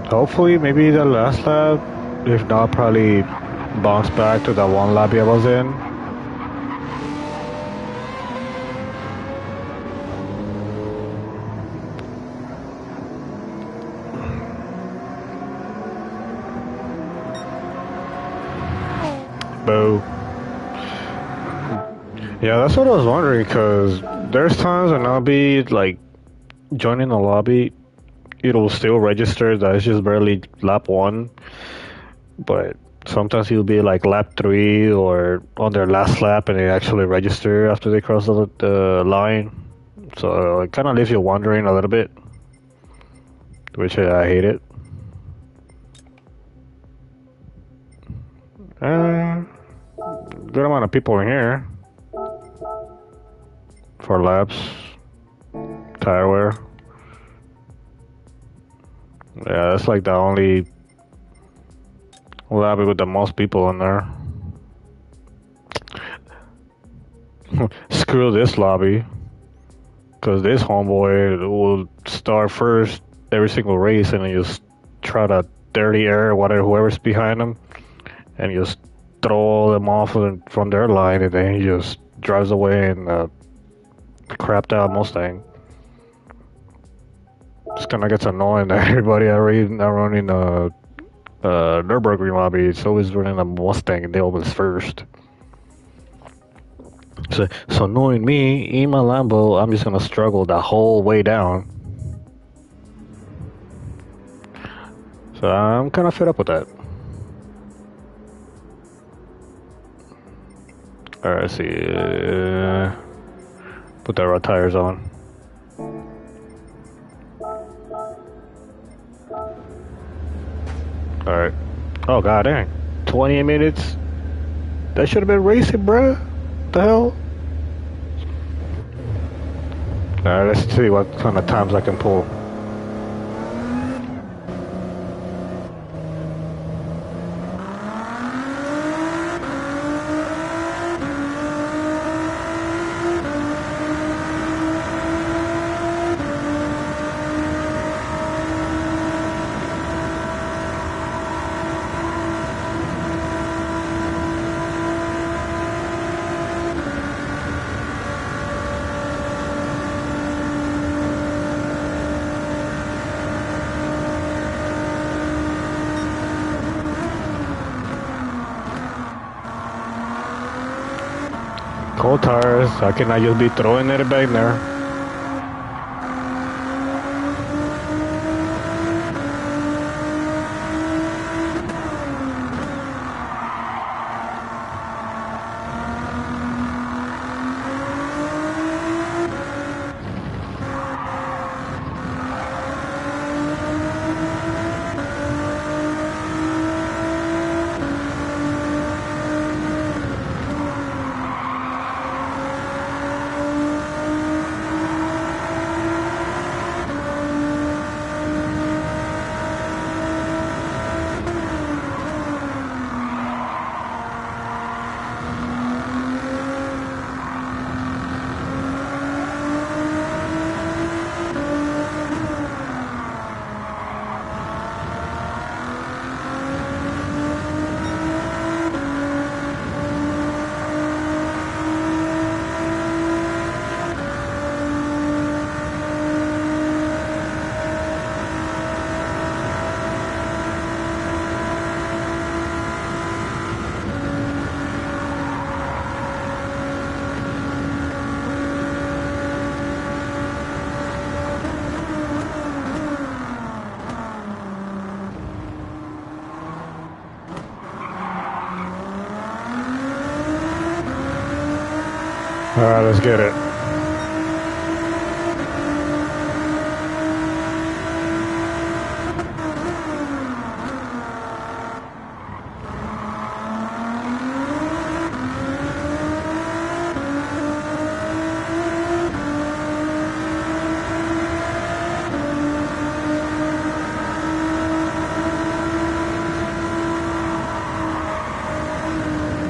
Hopefully, maybe the last lap. If not, probably bounce back to the one lap I was in. Boo. Yeah, that's what I was wondering, because there's times when I'll be, like, joining the lobby, it'll still register that it's just barely lap 1, but sometimes it'll be, like, lap 3 or on their last lap, and they actually register after they cross the line. So it kind of leaves you wondering a little bit, which I hate it. Good amount of people in here. For laps, tire wear. Yeah, that's like the only lobby with the most people in there. Screw this lobby, because this homeboy will start first every single race and then just try to dirty air whoever's behind him, and just throw them off from their line, and then he just drives away and crapped out Mustang. Just kind of gets annoying that everybody already not running a Nürburgring lobby. It's always running a Mustang and they always first. So knowing me in my Lambo, I'm just gonna struggle the whole way down. So I'm kind of fed up with that. Alright, let's see. Put the right tires on. Alright. Oh god dang. 28 minutes? That should have been racing, bruh. What the hell? Alright, let's see what kind of times I can pull. Cold tires, I cannot just be throwing it back there. Alright, let's get it.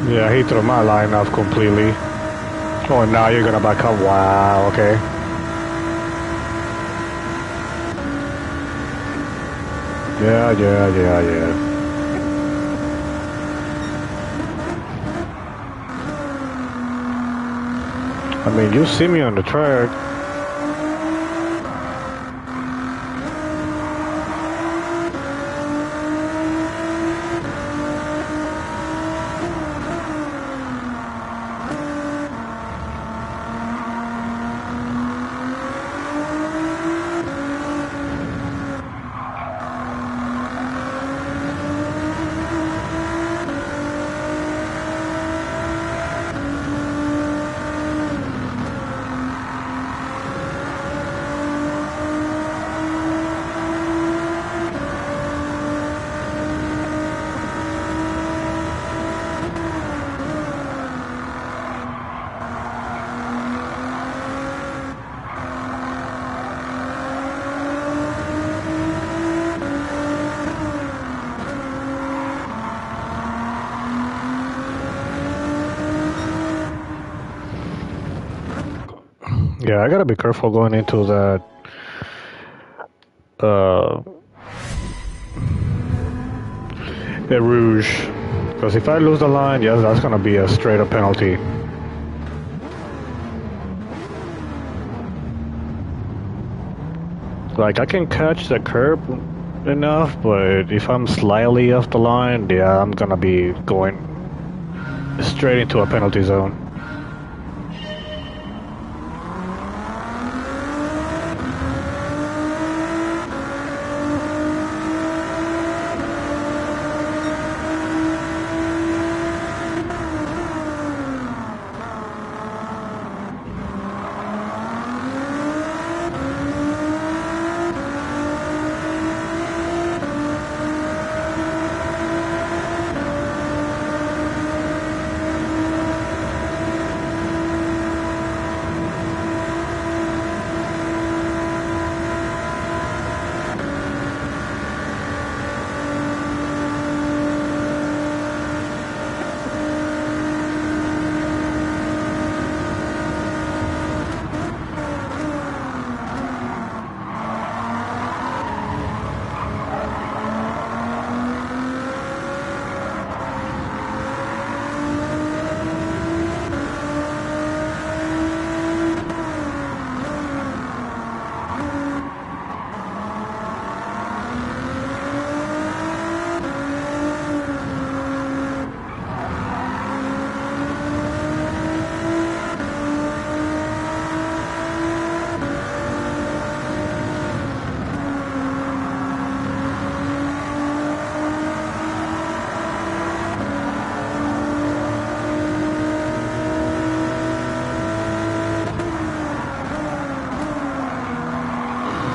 Yeah, he threw my line off completely. Oh, now you're gonna back up. Wow, okay. Yeah. I mean, you see me on the track. Yeah, I gotta be careful going into that uh the Rouge. Because if I lose the line, yes, that's gonna be a straight up penalty. Like, I can catch the curb enough, but if I'm slightly off the line, yeah, I'm gonna be going straight into a penalty zone.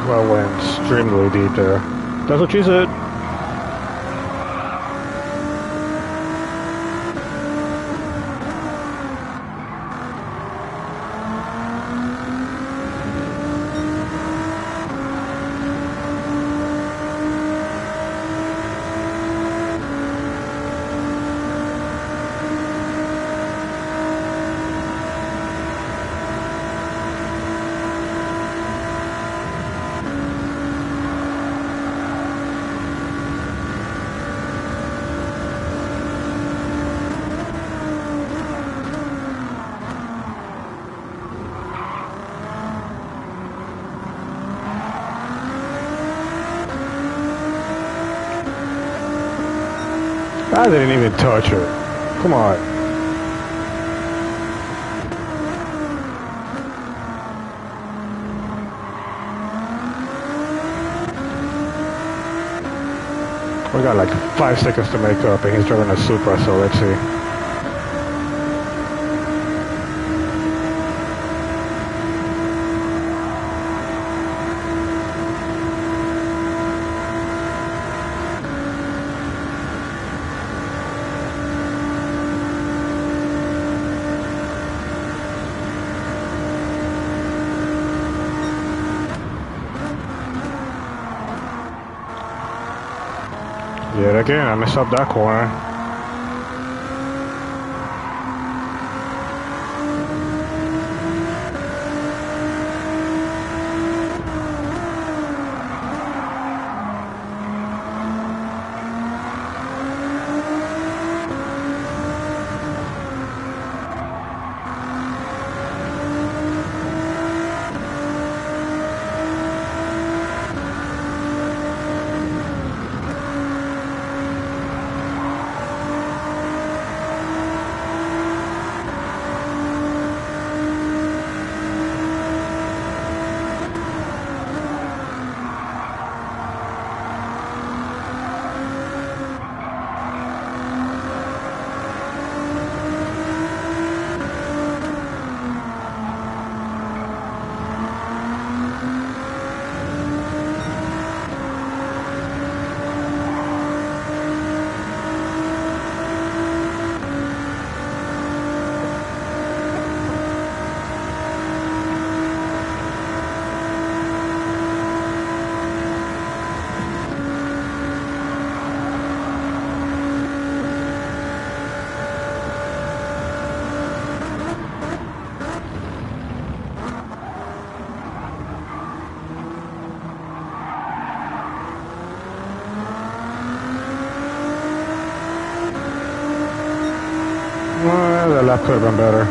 Well, went extremely deep there. That's what she said. I didn't even touch her. Come on. We got like 5 seconds to make up, and he's driving a Supra, so let's see. Yet again, I messed up that corner. Well, the left could have been better.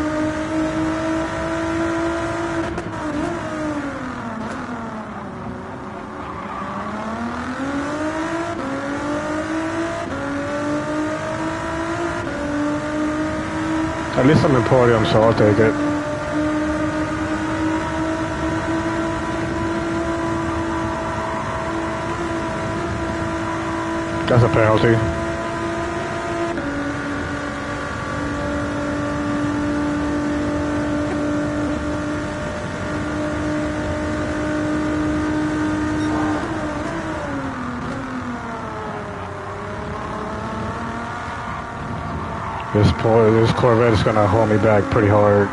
At least I'm in podium, so I'll take it. That's a penalty. This Corvette is gonna hold me back pretty hard.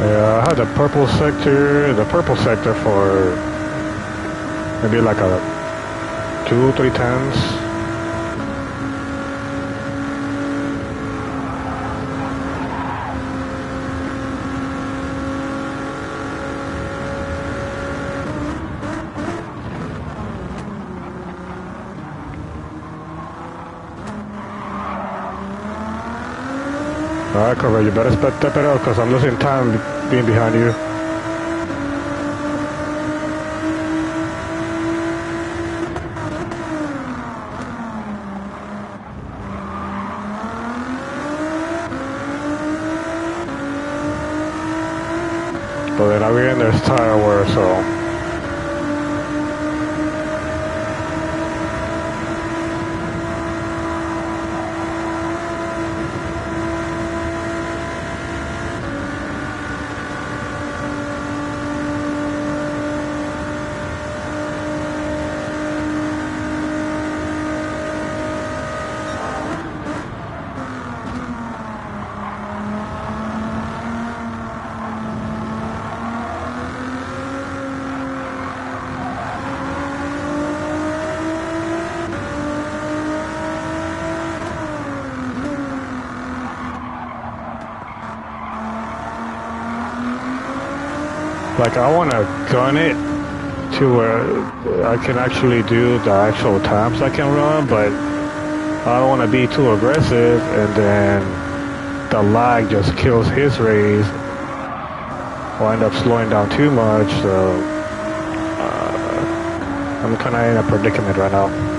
Yeah, I had the purple sector for maybe like a 2-3 tenths. Alright, Corvette, you better step it up because I'm losing time being behind you. But then again, there's tire wear, so... Like, I want to gun it to where I can actually do the actual times I can run, but I don't want to be too aggressive, and then the lag just kills his race. Or end up slowing down too much. So I'm kind of in a predicament right now.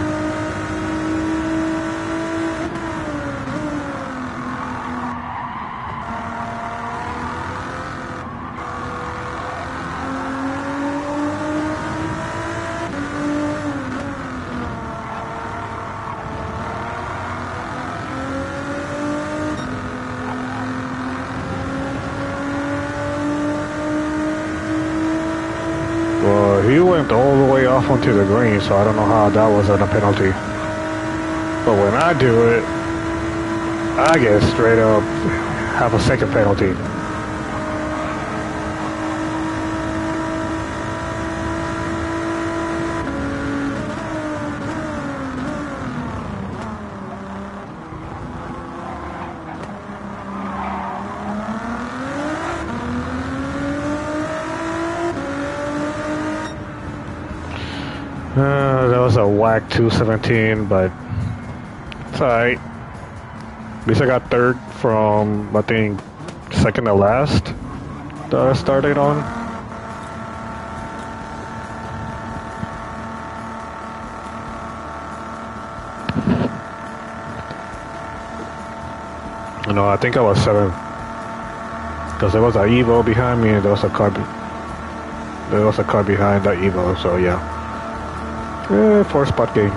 Well, he went all the way off onto the green, so I don't know how that wasn't a penalty. But when I do it, I get straight up have a second penalty. That was a whack 217, but it's alright. At least I got third from, I think, second to last that I started on. No, I think I was seventh. Because there was an Evo behind me and there was a car behind that Evo, so yeah. 4-spot game.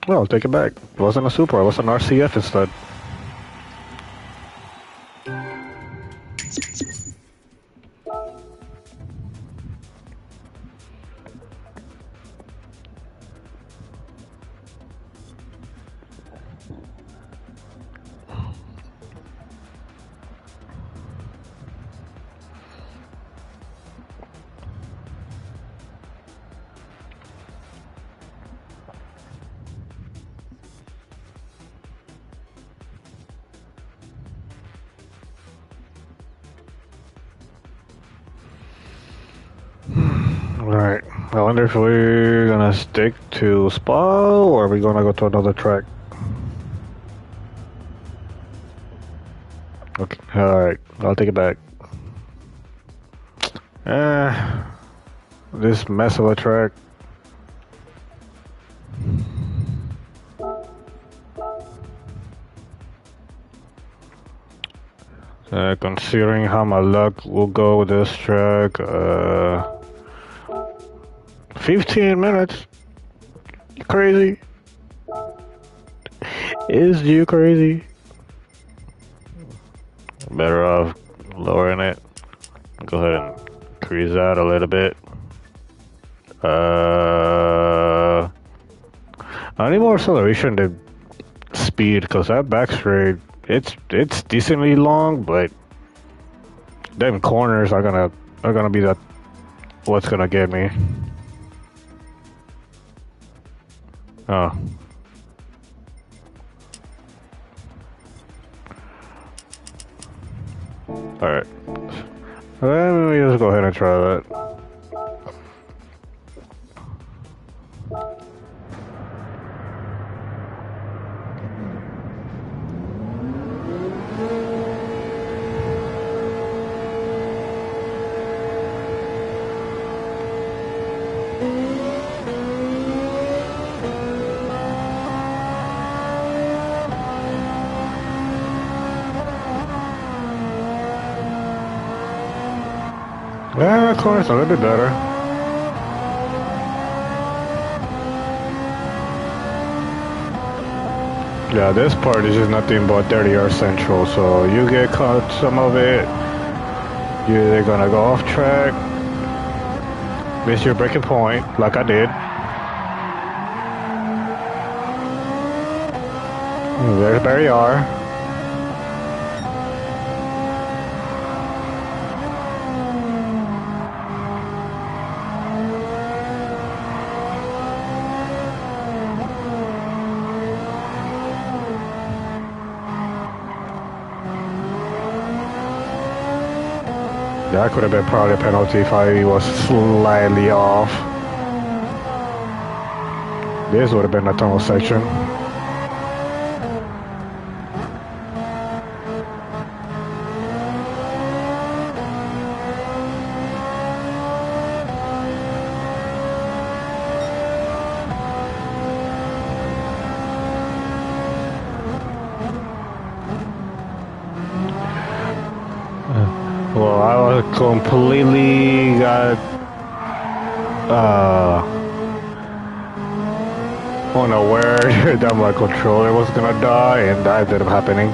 Well, I'll take it back. It wasn't a Supra, it was an RCF instead. Alright, I wonder if we're gonna stick to Spa or are we gonna go to another track? Okay, alright, I'll take it back. This mess of a track. Considering how my luck will go with this track, 15 minutes? You crazy? Is you crazy? Better off lowering it. Go ahead and increase that a little bit. I need more acceleration than speed because that back straight, it's decently long, but them corners are gonna be what's gonna get me. Oh. Alright. Let me just go ahead and try that. Yeah, of course, a little bit better. Yeah, this part is just nothing but 30-yard central, so you get caught some of it, you're either gonna go off track, miss your breaking point, like I did. There's Barry R. That could have been probably a penalty if I was slightly off. This would have been a tunnel section. Well, I was completely got unaware that my controller was gonna die, and that ended up happening.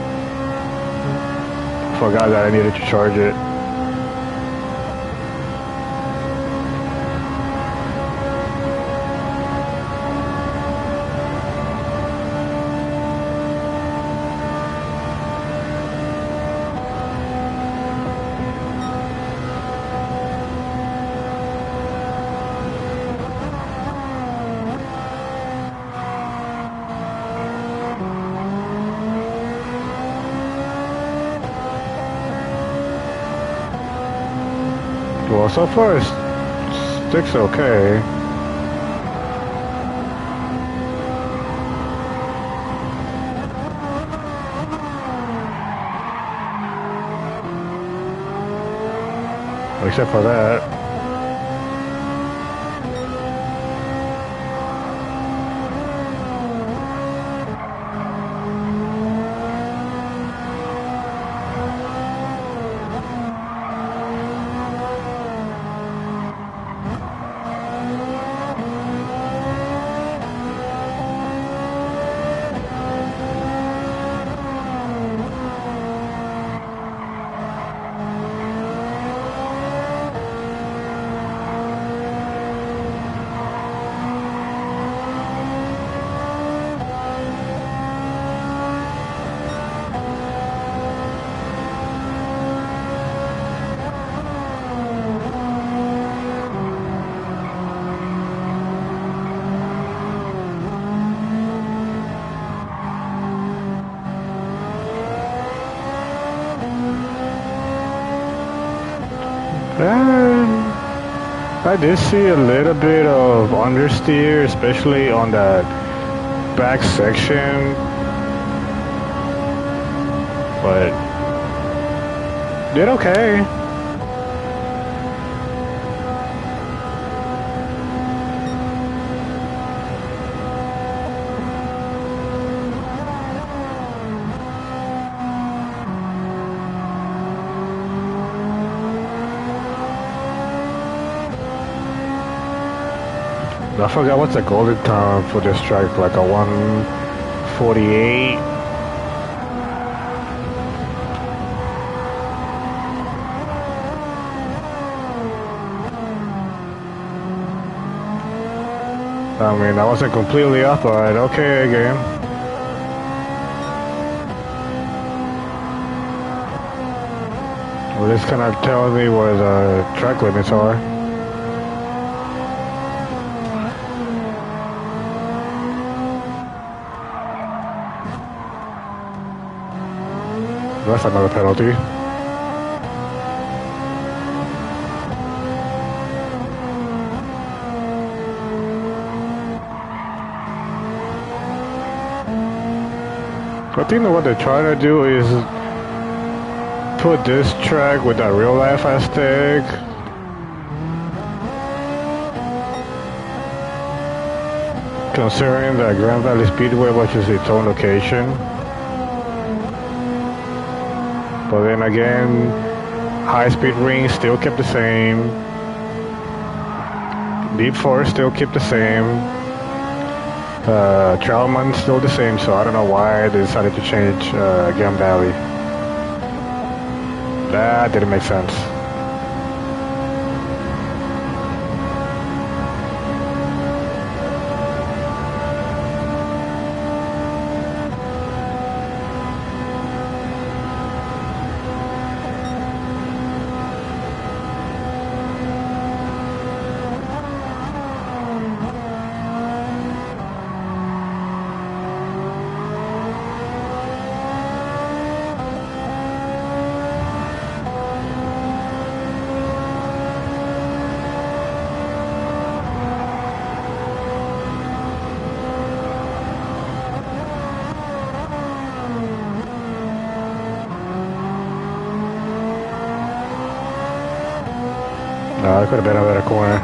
Forgot that I needed to charge it. Well, so far it sticks okay. Except for that. I did see a little bit of understeer, especially on that back section, but did okay. I forgot what's the golden time for this track, like a 148. I mean, I wasn't completely off, but okay again. Well, this kind of tells me where the track limits are. That's another penalty. I think what they're trying to do is put this track with that real life aesthetic. Considering that Grand Valley Speedway, which is its own location. But then again, high-speed rings still kept the same. Deep Forest still kept the same. Trailman still the same, so I don't know why they decided to change Grand Valley. That didn't make sense. No, it could have been a better corner.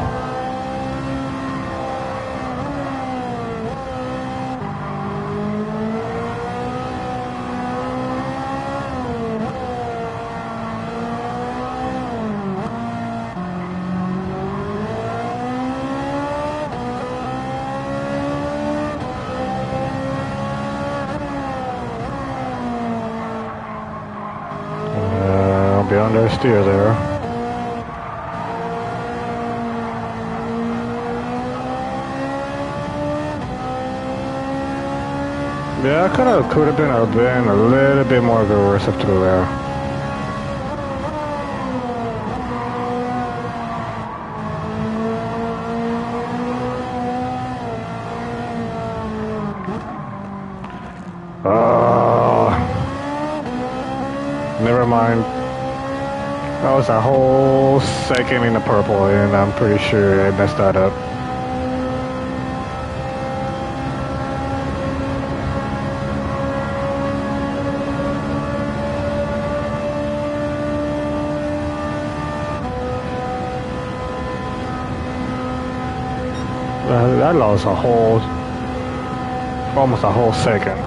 I'll be on their steer there. Yeah, could have been a little bit more aggressive through there. Never mind. That was a whole second in the purple, and I'm pretty sure I messed that up. That lost almost a whole second.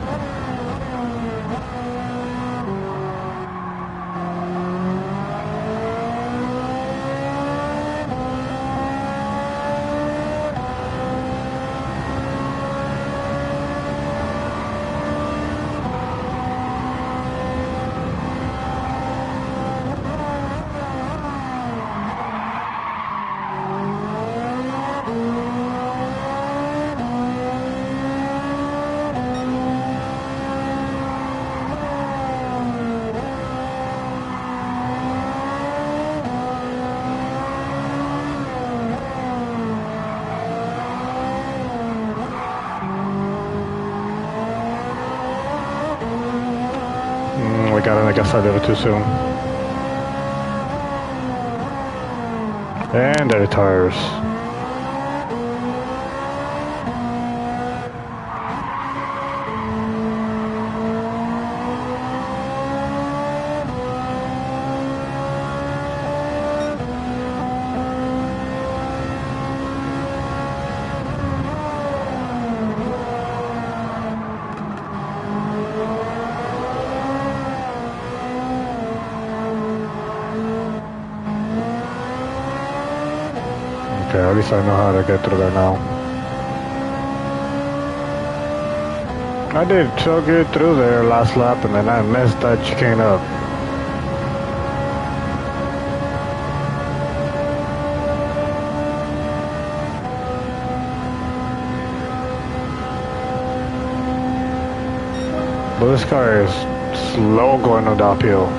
I guess I did it too soon. And there it tires. Okay, at least I know how to get through there now. I did so good through there last lap, and then I messed that chicane up. But this car is slow going on the uphill.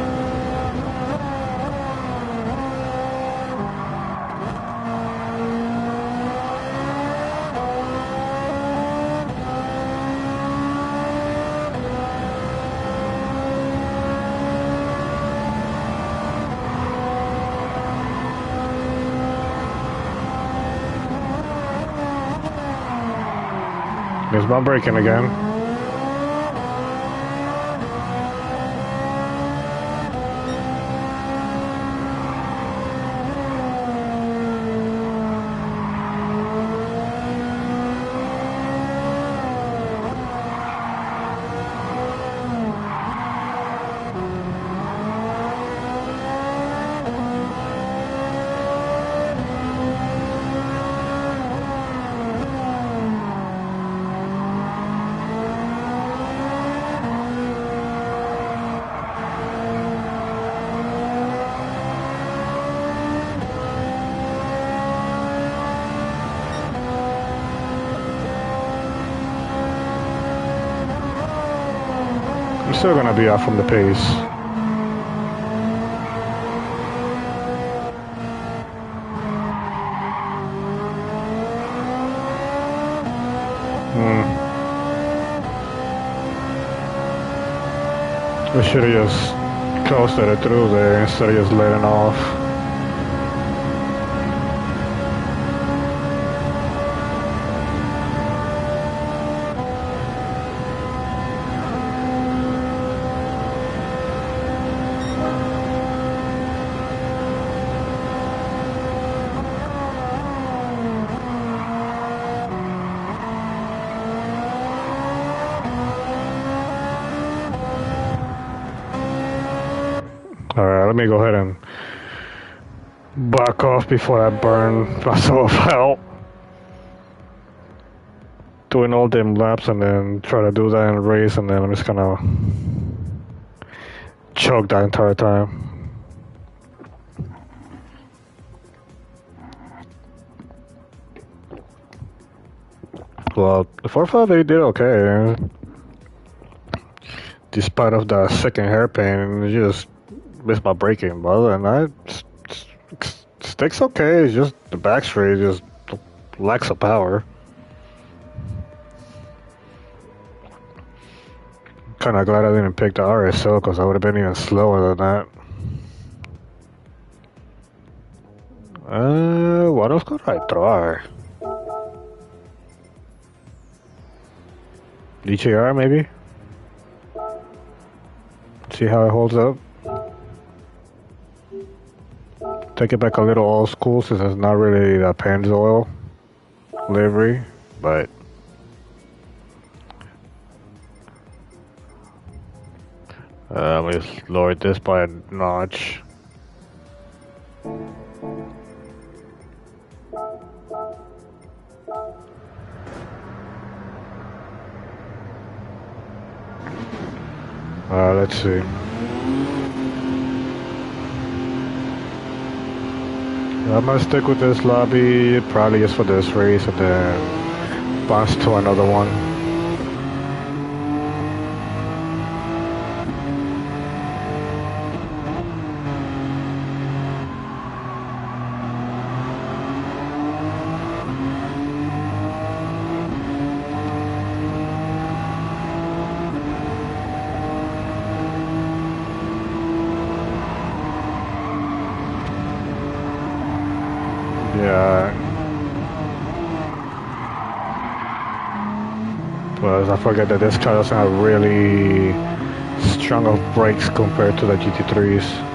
Missed my braking again. I'm still gonna be off from the pace. I should have just closed it through there instead of just letting off. let me go ahead and back off before I burn myself out. Doing all them laps and then try to do that in a race, and then I'm just gonna choke that entire time. Well, the 4.5 they did okay. Despite of the second hairpin, it just missed my braking. But other than that, stick's okay. It's just the back straight just lacks of power. Kind of glad I didn't pick the RSO because I would have been even slower than that. What else could I try? DJR maybe? See how it holds up. Take it back a little old school since it's not really the Pennzoil livery, but let me just lower this by a notch. Let's see. I'm gonna stick with this lobby, probably just for this race, and then bounce to another one. Yeah. Well, I forget that this car doesn't have really strong of brakes compared to the GT3s.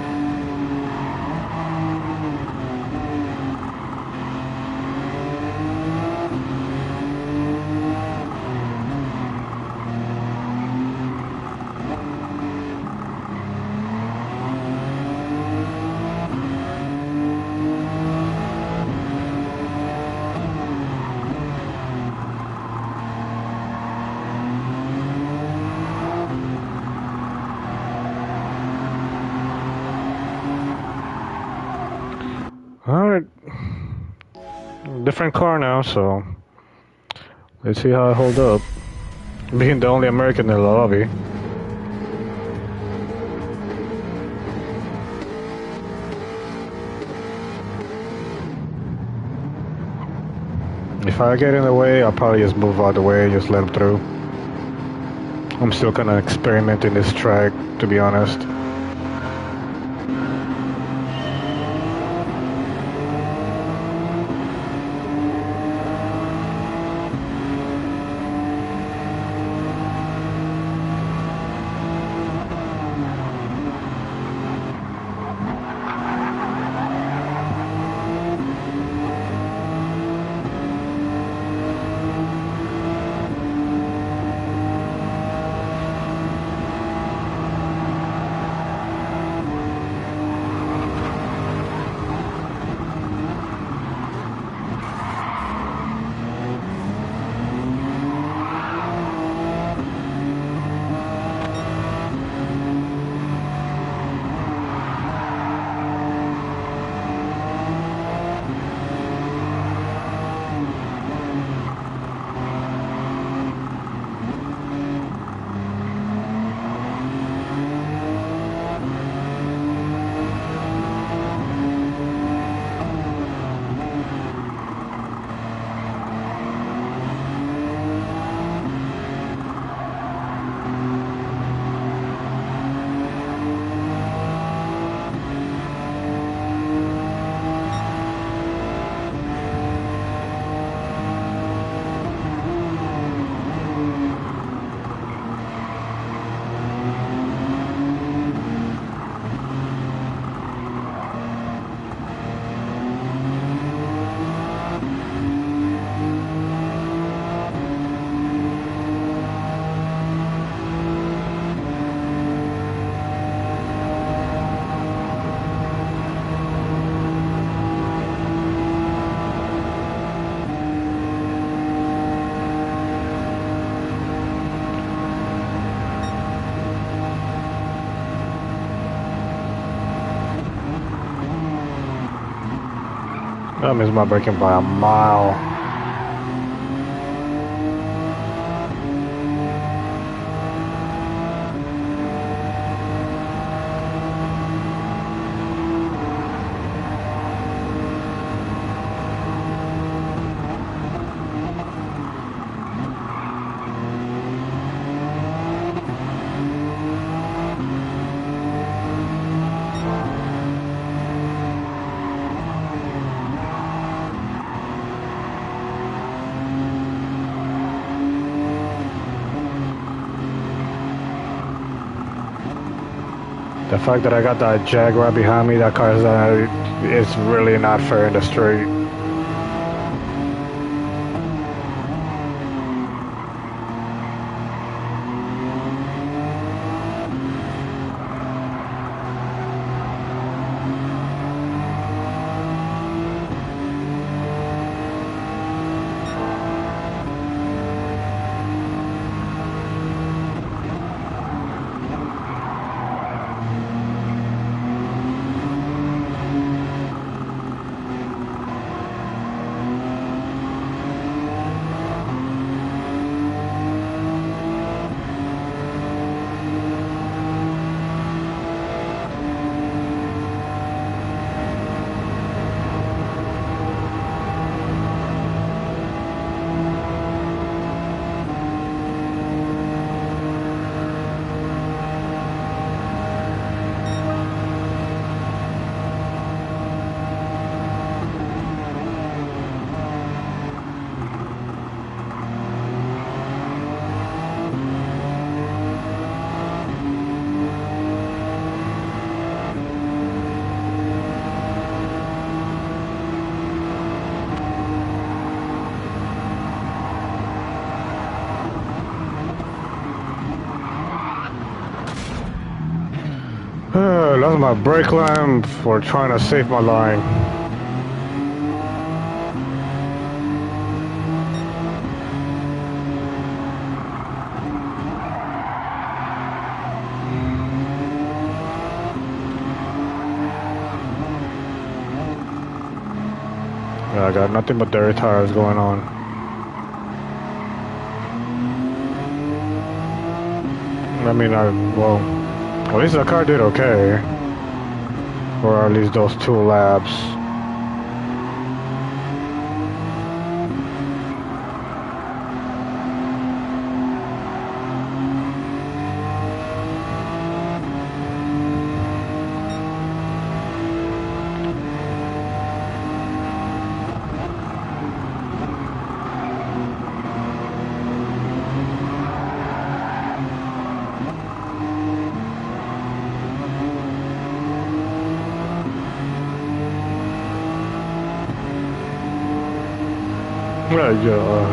Alright. Different car now, so let's see how I hold up. Being the only American in the lobby. If I get in the way, I'll probably just move out of the way and just let him through. I'm still kind of experimenting this track, to be honest. I missed my braking by a mile. The fact that I got that Jaguar behind me, that car is really not fair in the street. Lost my brake lamp for trying to save my line. Yeah, I got nothing but dirty tires going on. I mean, well, at least the car did okay. Or at least those 2 laps.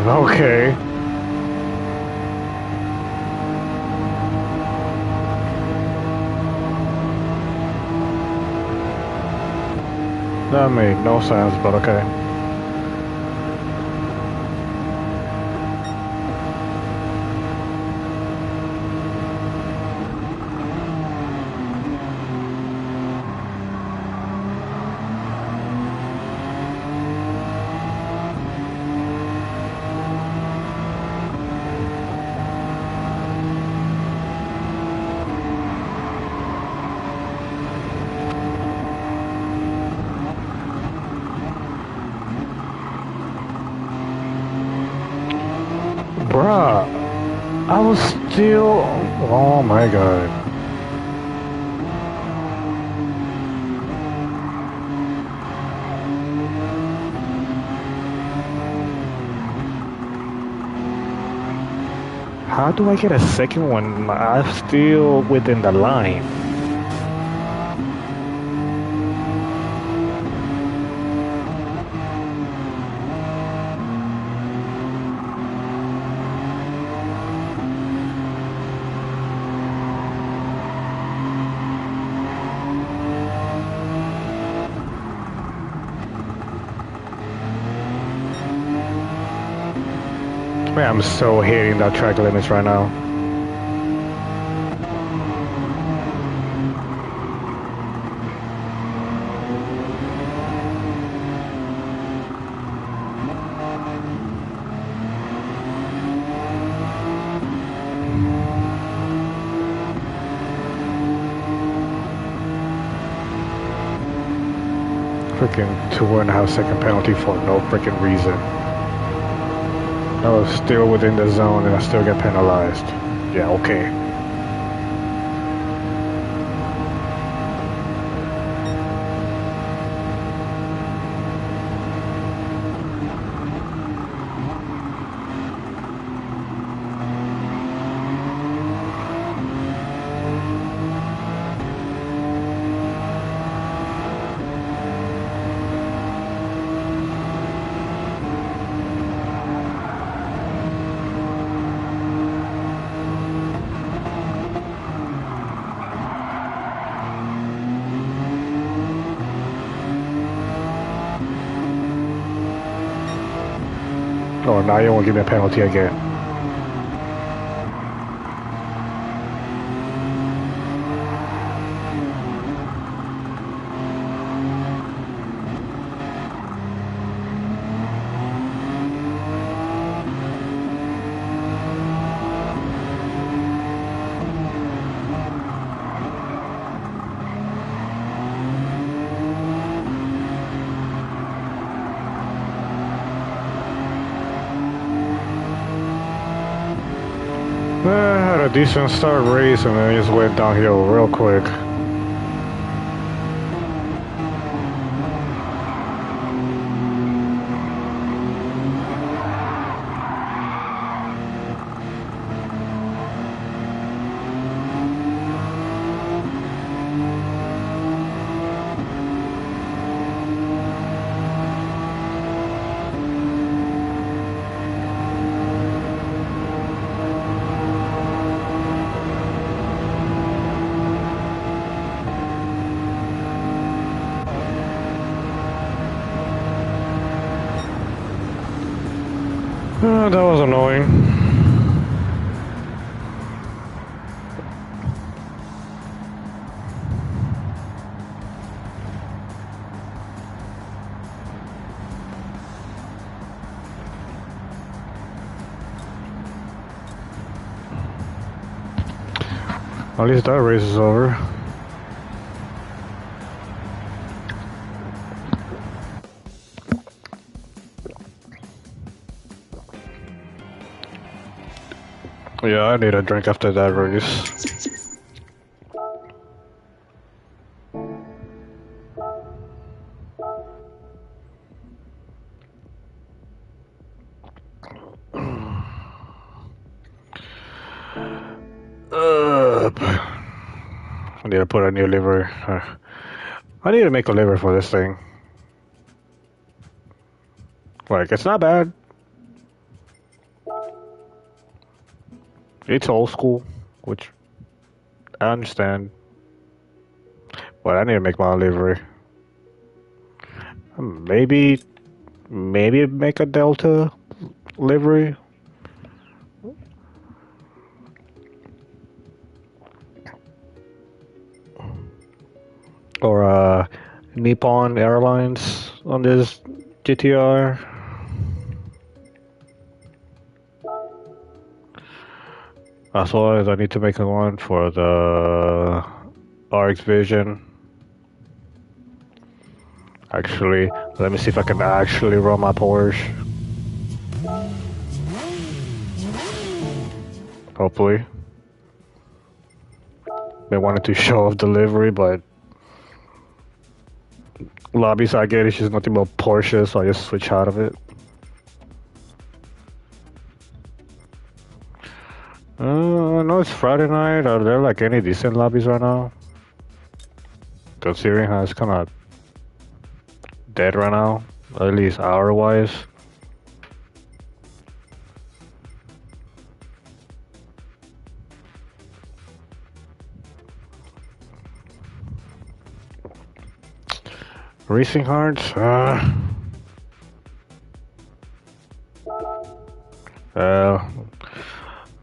Okay. That made no sense, but okay. Bruh, I was still... Oh my god. How do I get a second one? I'm still within the line. Man, I'm so hating that track limits right now. fucking 2.5 second penalty for no freaking reason. I was still within the zone and I still get penalized. Yeah, okay. Oh, now you won't give me a penalty again. I had a decent start race and then it just went downhill real quick. That was annoying. At least that race is over. Yeah, I need a drink after that race. I need to put a new livery. I need to make a livery for this thing. Like, it's not bad. It's old school, which I understand. But I need to make my own livery. Maybe make a Delta livery. Or Nippon Airlines on this GTR. As well as I need to make one for the RX Vision. Actually, let me see if I can actually run my Porsche. Hopefully. They wanted to show off delivery, but lobbies I get is just nothing but Porsche, so I just switch out of it. I know it's Friday night. Are there like any decent lobbies right now? Considering how it's kind of dead right now, at least hour-wise. Racing hearts?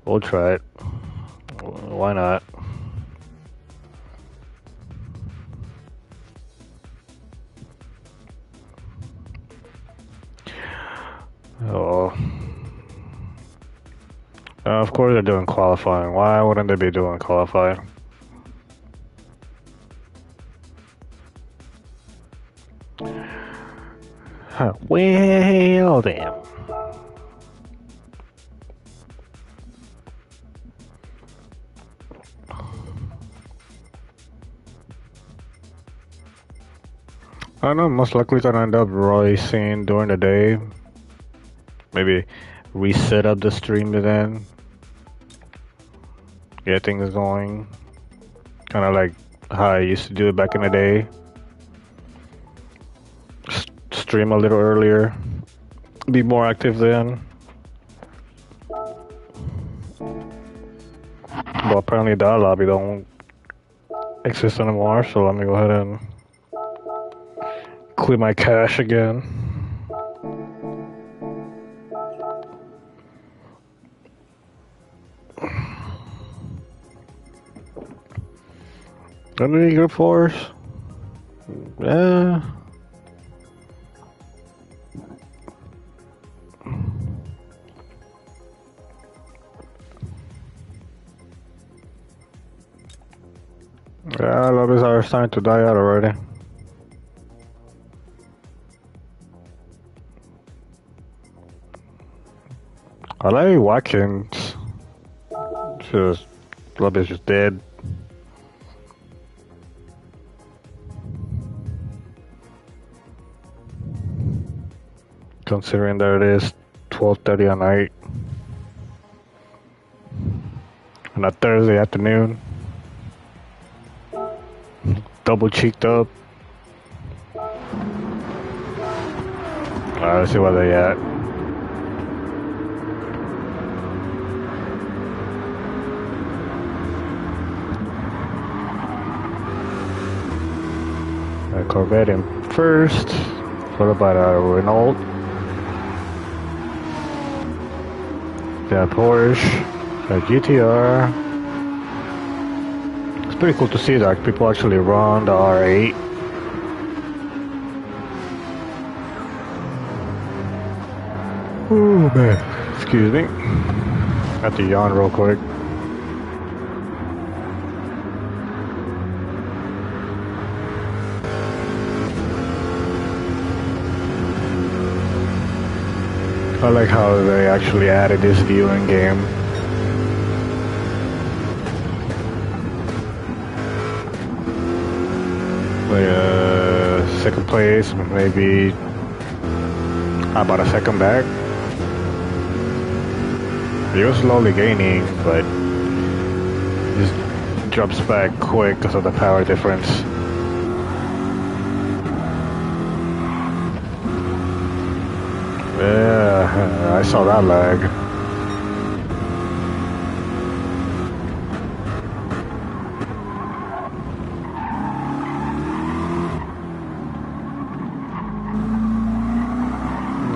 We'll try it. Why not? Oh. Of course they're doing qualifying. Why wouldn't they be doing qualifying? Well, damn. I don't know, most likely gonna end up racing during the day. Maybe reset up the stream then. Get things going. Kinda like how I used to do it back in the day. Stream a little earlier. Be more active then. But apparently that lobby don't exist anymore, so let me go ahead and clear my cache again. Any good force? Yeah. Yeah, lobbies are starting to die out already. I like Watkins. Just lobby's just dead. Considering that it is 12:30 at night on a Thursday afternoon. Double cheeked up. Let's see where they at. A Corvette in first, followed by the Renault. The Porsche, the GTR. It's pretty cool to see that people actually run the R8. Oh man, excuse me. Have to yawn real quick. I like how they actually added this viewing game. Second place, maybe about a second back. He was slowly gaining, but just drops back quick because of the power difference. Yeah, I saw that lag.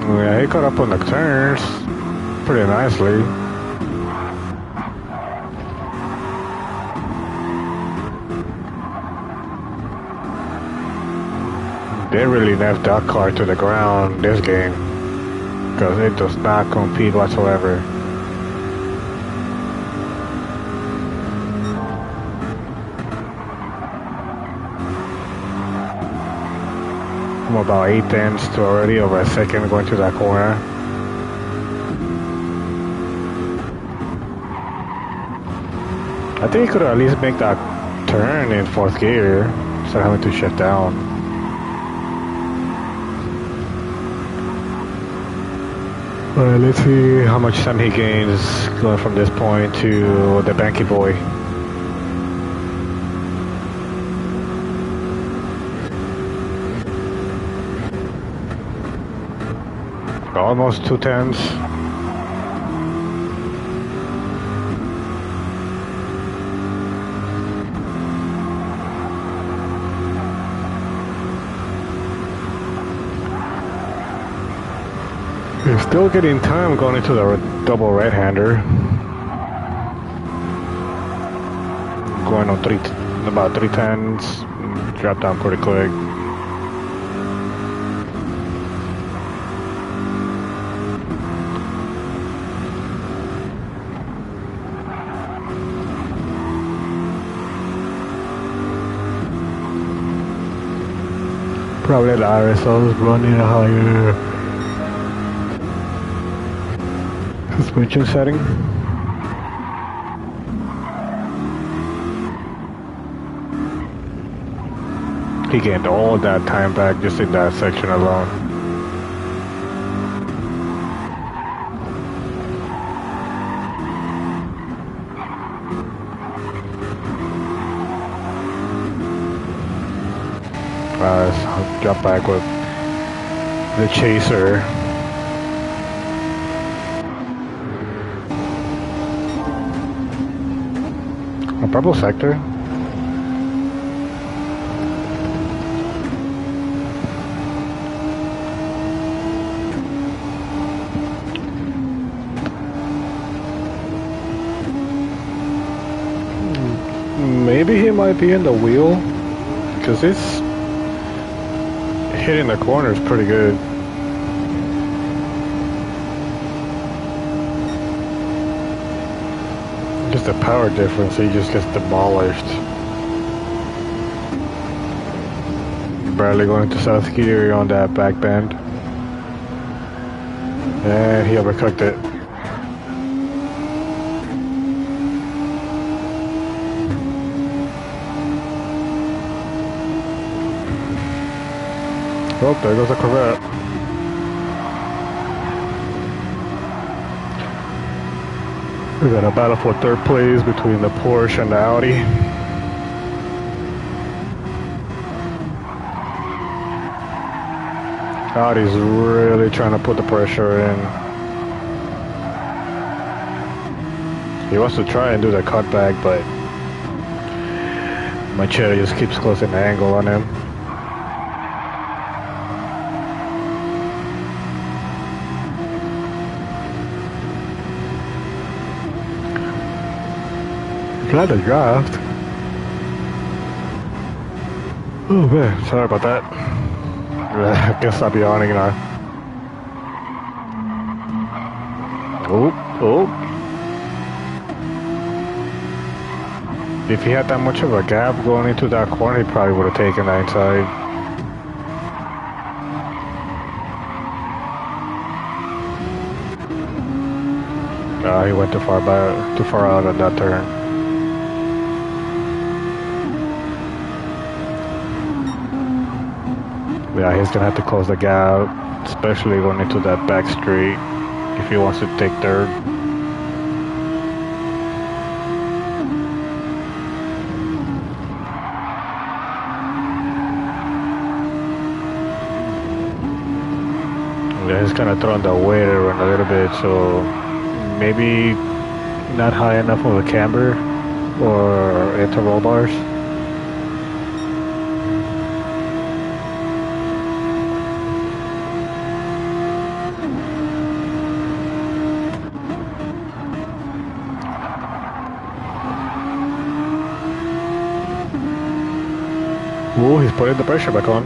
Yeah, he caught up on the turns pretty nicely. They really left that car to the ground this game, because it does not compete whatsoever. I'm about 8 tenths to already over a second going to that corner. I think he could at least make that turn in fourth gear instead of having to shut down. Alright, let's see how much time he gains going from this point to the Banky Boy. Almost 2 tenths. He's still getting time going into the double right-hander. Going on about 3 tenths. Drop down pretty quick. Probably the RSO is running a higher suspension setting. He gained all that time back just in that section alone. Let's jump back with the chaser. A purple sector. Maybe he might be in the wheel, because it's hitting the corners pretty good. Just the power difference, he just gets demolished. Barely going to South Gear on that back bend. And he overcooked it. Oh, there goes a Corvette. We got a battle for third place between the Porsche and the Audi. Audi's really trying to put the pressure in. He wants to try and do the cutback, but Machete just keeps closing the angle on him. Glad to draft. Oh man, sorry about that. I guess I'll be awning now. Oh. If he had that much of a gap going into that corner, he probably would have taken that inside. He went too far out on that turn. Yeah, he's gonna have to close the gap, especially going into that back straight if he wants to take third. Yeah, he's kind of throwing the weight around a little bit, so maybe not high enough of a camber or interval bars. Ooh, he's putting the pressure back on.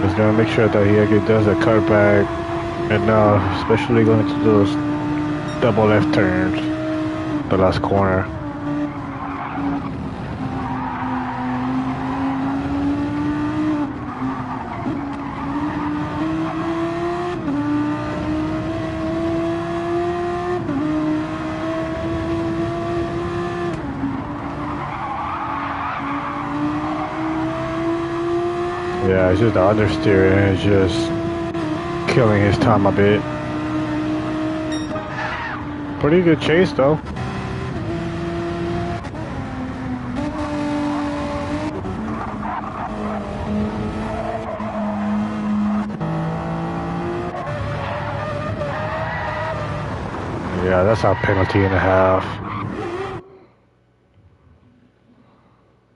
He's gonna make sure that he actually does the cutback enough, especially going into those double left turns, the last corner. Yeah, it's just the understeer and it's just killing his time a bit. Pretty good chase though. Yeah, that's a penalty and a half.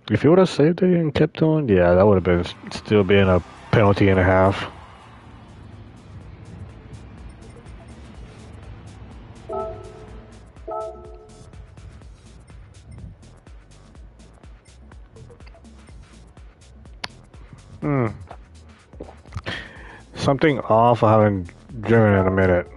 If he would have saved it and kept on, yeah, that would have been still being a penalty and a half. Something off I haven't driven in a minute.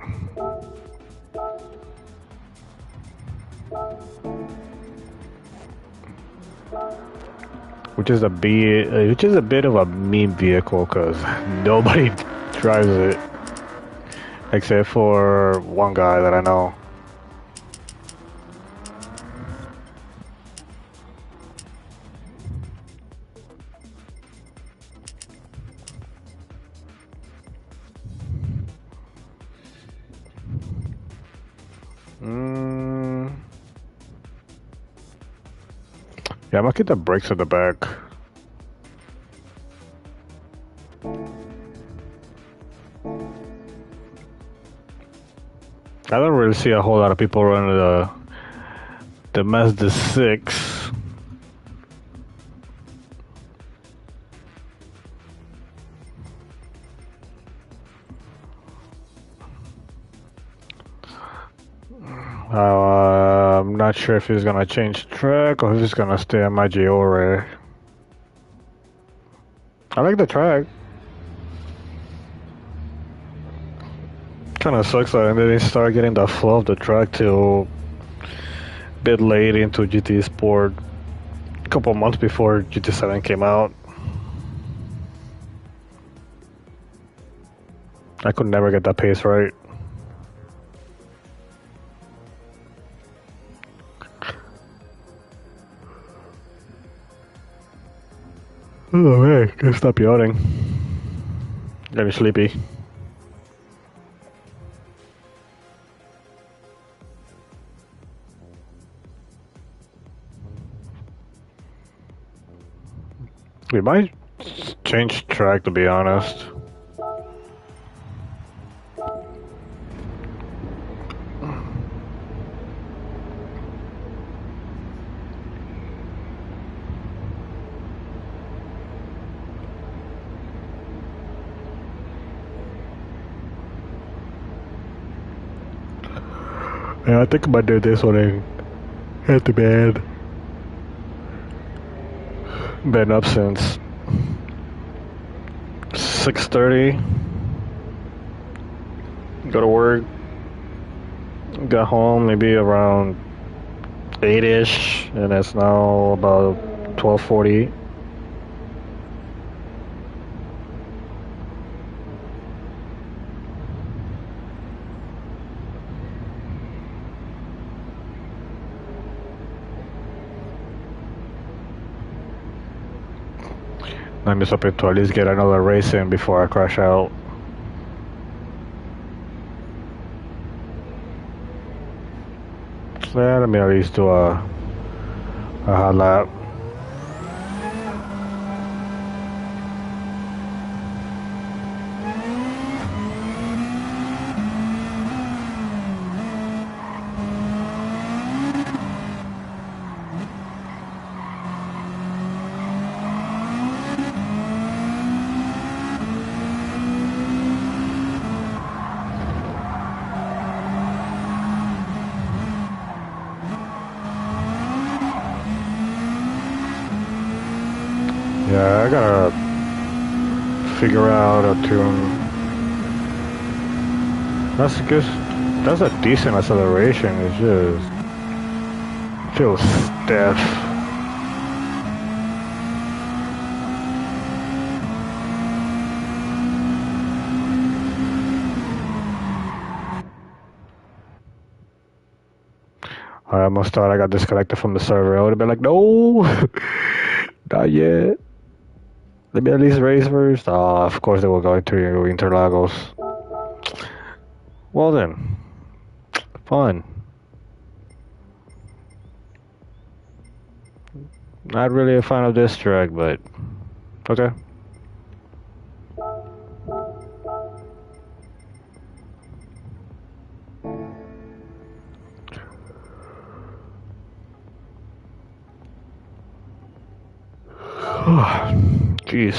which is a bit of a meme vehicle because nobody drives it except for one guy that I know. Yeah, I'm gonna keep the brakes at the back. I don't really see a whole lot of people running the Mazda 6. I'm not sure if he's gonna change track or if he's gonna stay on my Giore. I like the track. Kind of sucks that they didn't start getting the flow of the track till a bit late into GT Sport, a couple months before GT7 came out. I could never get that pace right. Oh man, gotta stop yawning. Getting sleepy. We might change track, to be honest. Yeah, I think I might do this when I head to bed. Been up since 6:30. Go to work. Got home maybe around 8ish, and it's now about 12:40. I'm just hoping to at least get another race in before I crash out. So yeah, let me at least do a hot lap. Yeah, I gotta figure out a tune. That's good. That's a decent acceleration. It just feels stiff. I almost thought I got disconnected from the server. I would have been like, no, not yet. Let me at least race first. Oh, of course they were going to Interlagos. Well then, fun. Not really a fan of this track, but okay. Jeez.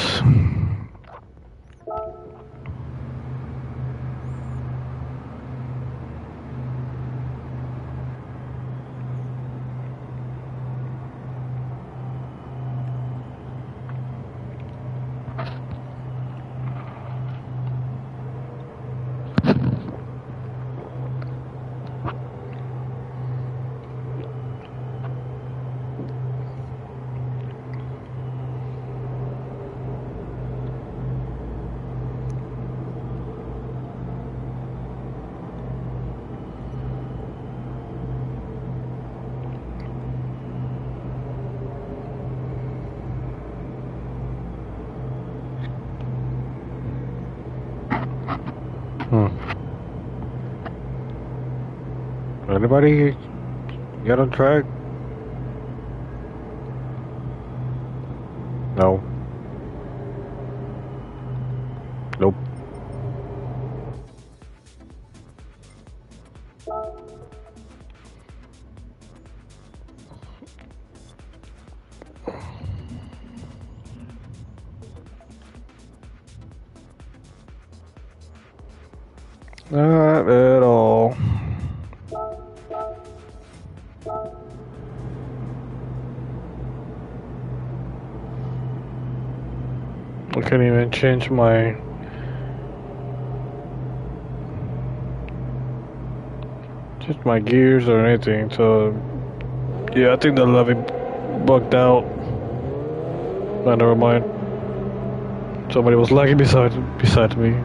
Anybody get on track? No. Nope. Not at all. I can't even change my gears or anything, so yeah, I think the levee bugged out. But never mind. Somebody was lagging beside me.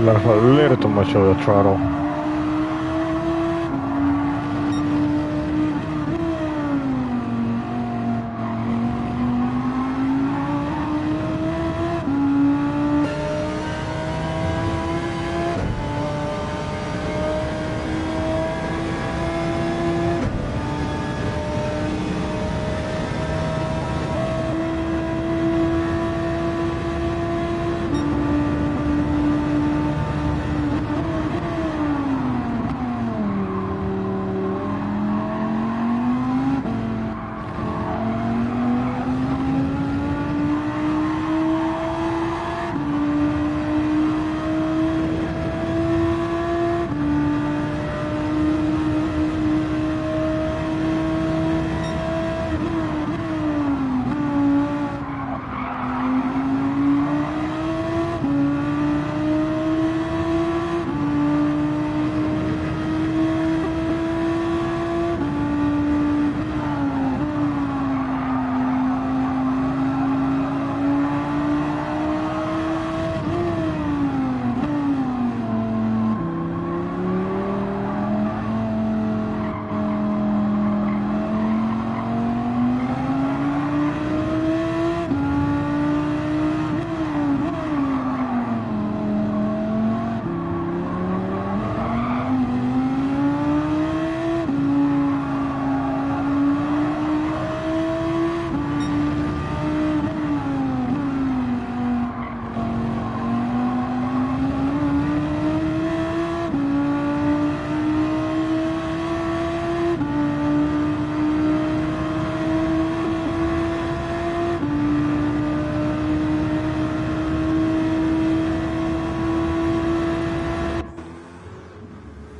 Left a little too much of the throttle.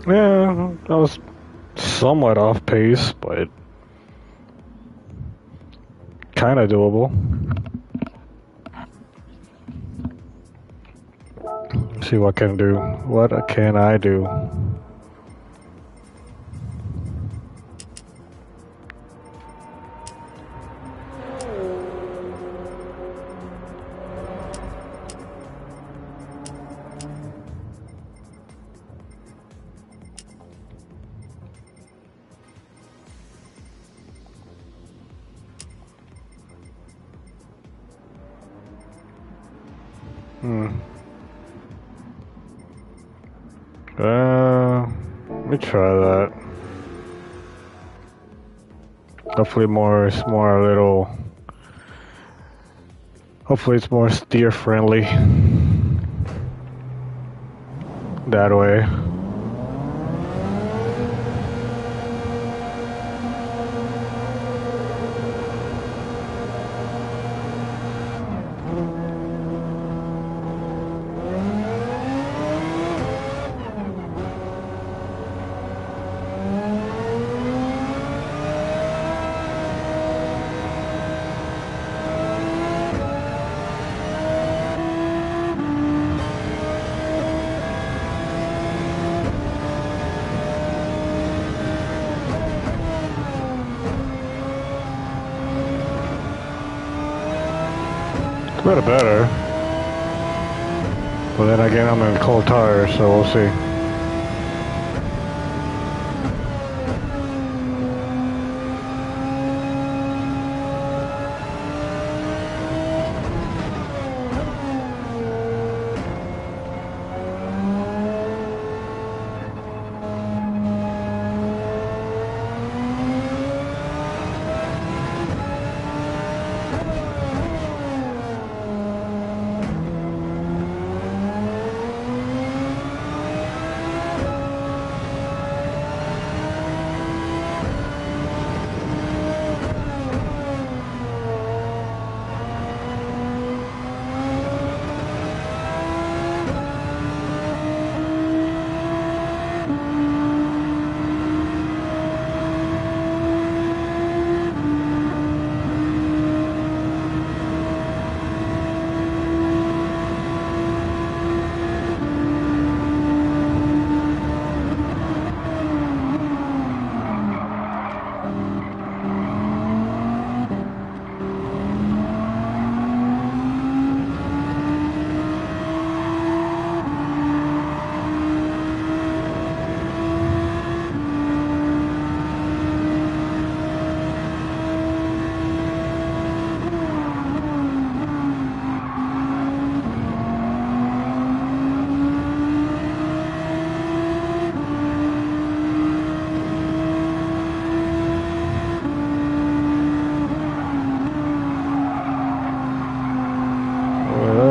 Yeah, that was somewhat off pace, but kind of doable. Let's see what can do. What can I do? Let me try that. Hopefully it's more a little. Hopefully it's more steer friendly. That way. Better. But then again, I'm in cold tires, so we'll see.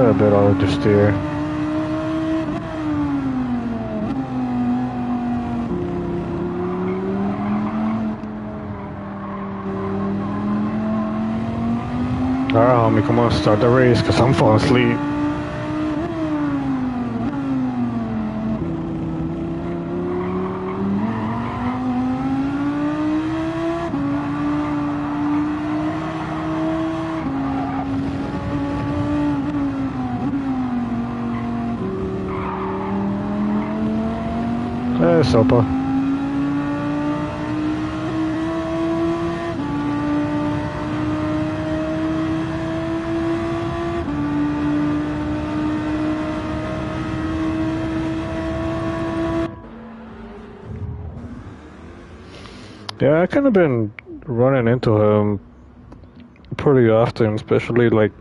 A bit on the steer. Alright, homie, come on, start the race, cause I'm falling asleep. Sopa. Yeah, I kind of been running into him pretty often, especially like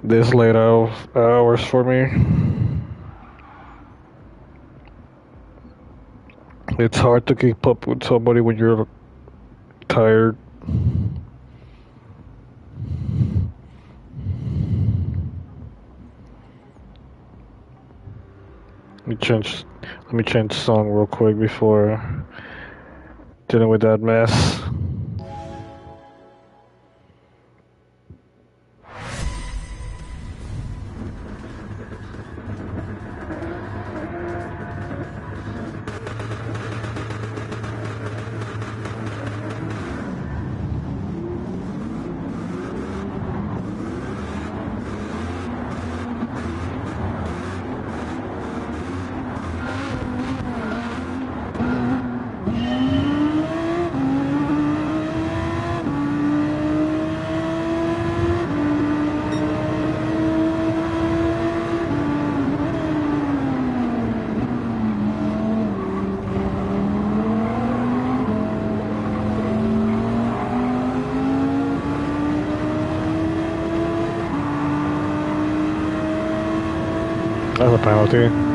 this late hours for me. It's hard to keep up with somebody when you're tired. Let me change song real quick before dealing with that mess. That's a penalty.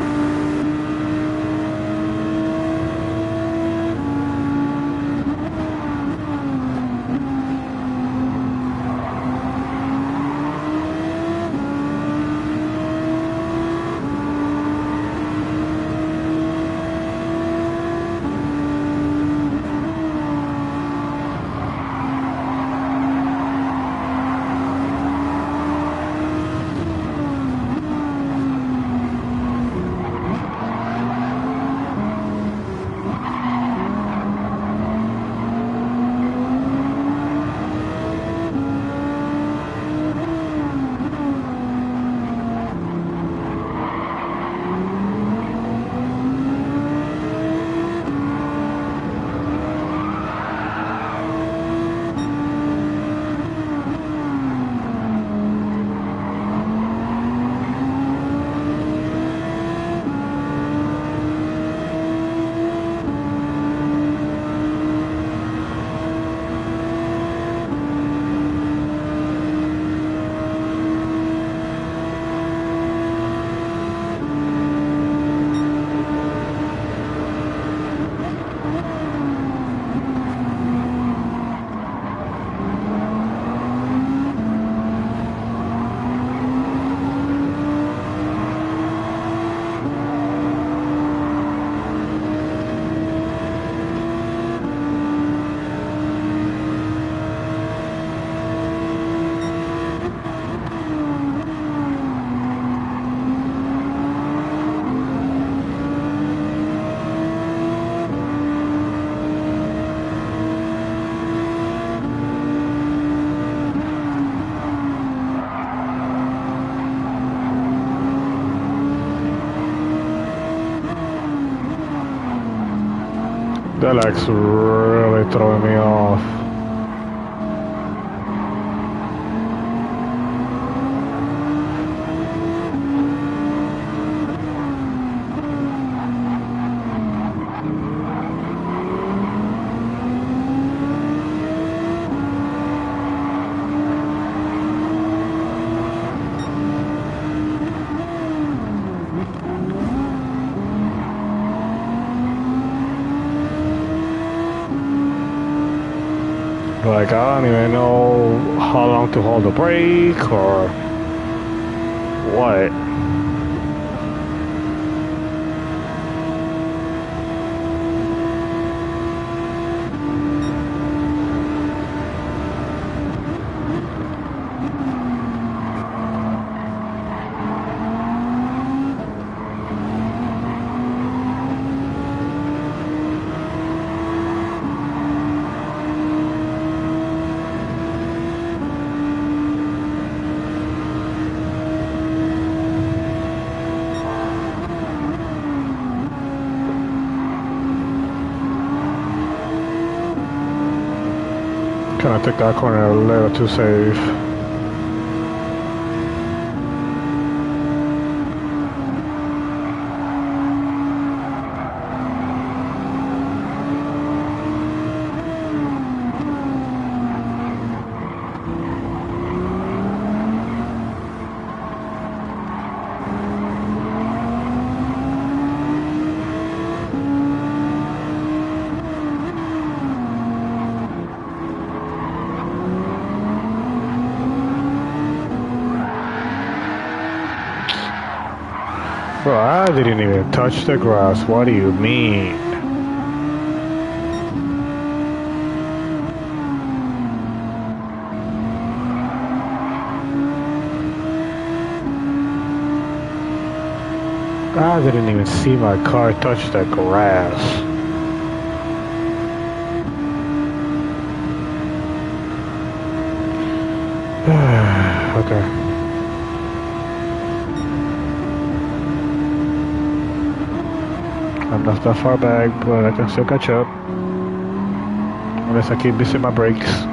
That lag's really throwing me off. Like, I don't even know how long to hold the brake or what. Kind of took that corner a little too safe. Bro, I didn't even touch the grass. What do you mean? I didn't even see my car touch the grass. Okay. I'm not that far back, but I can still catch up. Unless I keep missing my brakes.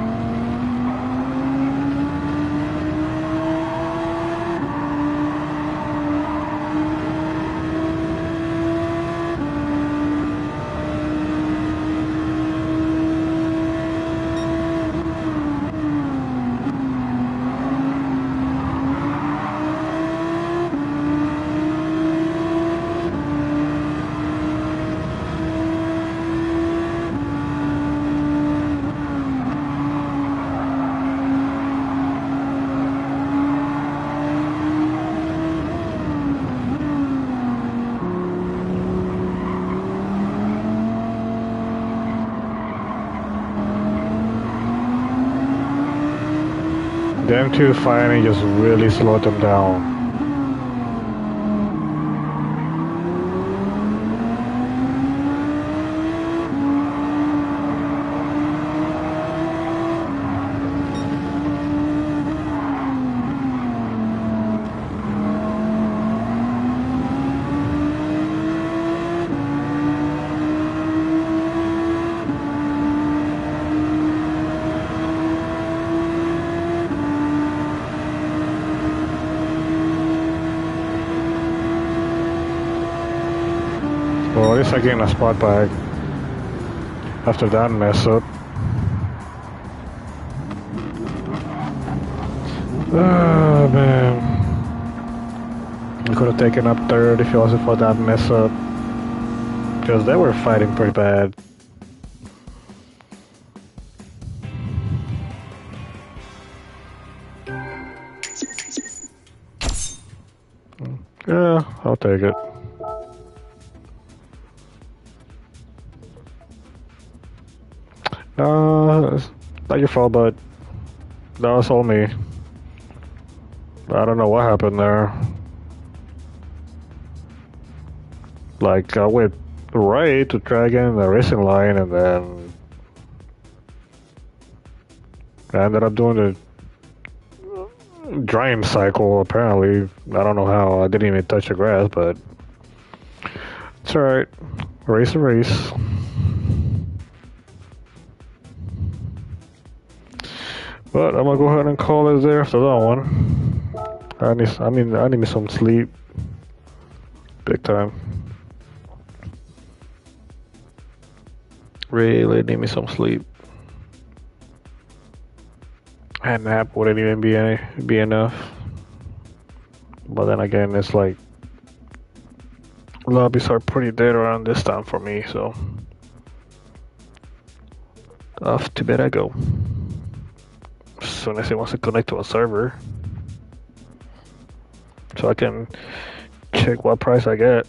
them two fighting just really slowed them down. Well, at least I gained a spot back after that mess up. Oh man, I could have taken up third if it wasn't for that mess up, because they were fighting pretty bad. Yeah, I'll take it. It's not your fault, but that was all me. I don't know what happened there. Like, I went right to try again the racing line, and then I ended up doing the drying cycle, apparently. I don't know how. I didn't even touch the grass, but it's alright. Race a race. But I'm gonna go ahead and call it there after that one. I need me some sleep. Big time. Really need me some sleep. A nap wouldn't even be enough. But then again, it's like lobbies are pretty dead around this time for me, so off to bed I go. As soon as it wants to connect to a server, so I can check what price I get.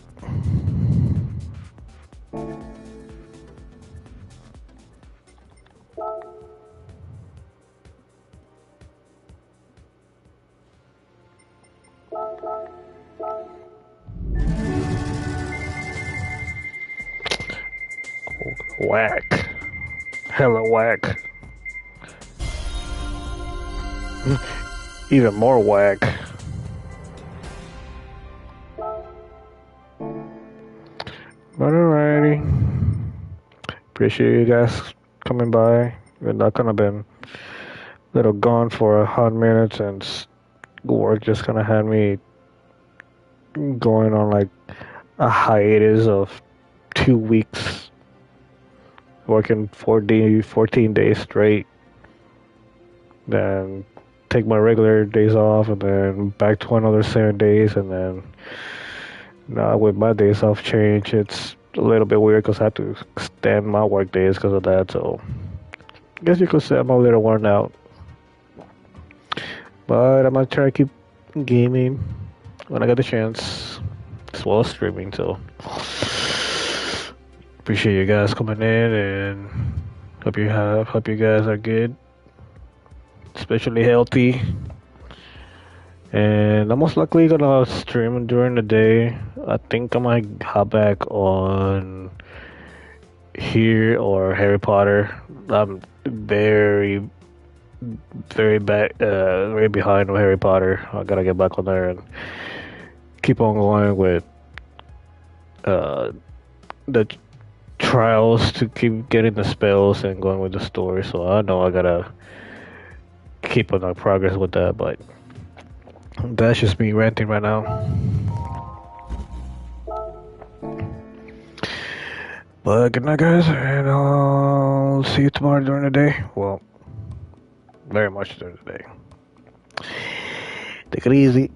Whack. Hella whack. Even more whack. But alrighty. Appreciate you guys coming by. We're not gonna been a little gone for a hot minute, and work just kind of had me going on like a hiatus of 2 weeks. Working 14 days straight. Then take my regular days off, and then back to another 7 days, and then now with my days off change, it's a little bit weird because I have to extend my work days because of that. So I guess you could say I'm a little worn out, but I'm gonna try to keep gaming when I get the chance, as well as streaming. So appreciate you guys coming in, and hope you guys are good, especially healthy. And I'm most likely gonna stream during the day. I think I might hop back on here or Harry Potter. I'm very very behind on Harry Potter. I gotta get back on there and keep on going with the trials to keep getting the spells and going with the story. So I know I gotta keep on my progress with that, but that's just me ranting right now. But good night, guys, and I'll see you tomorrow during the day. Well, very much during the day. Take it easy.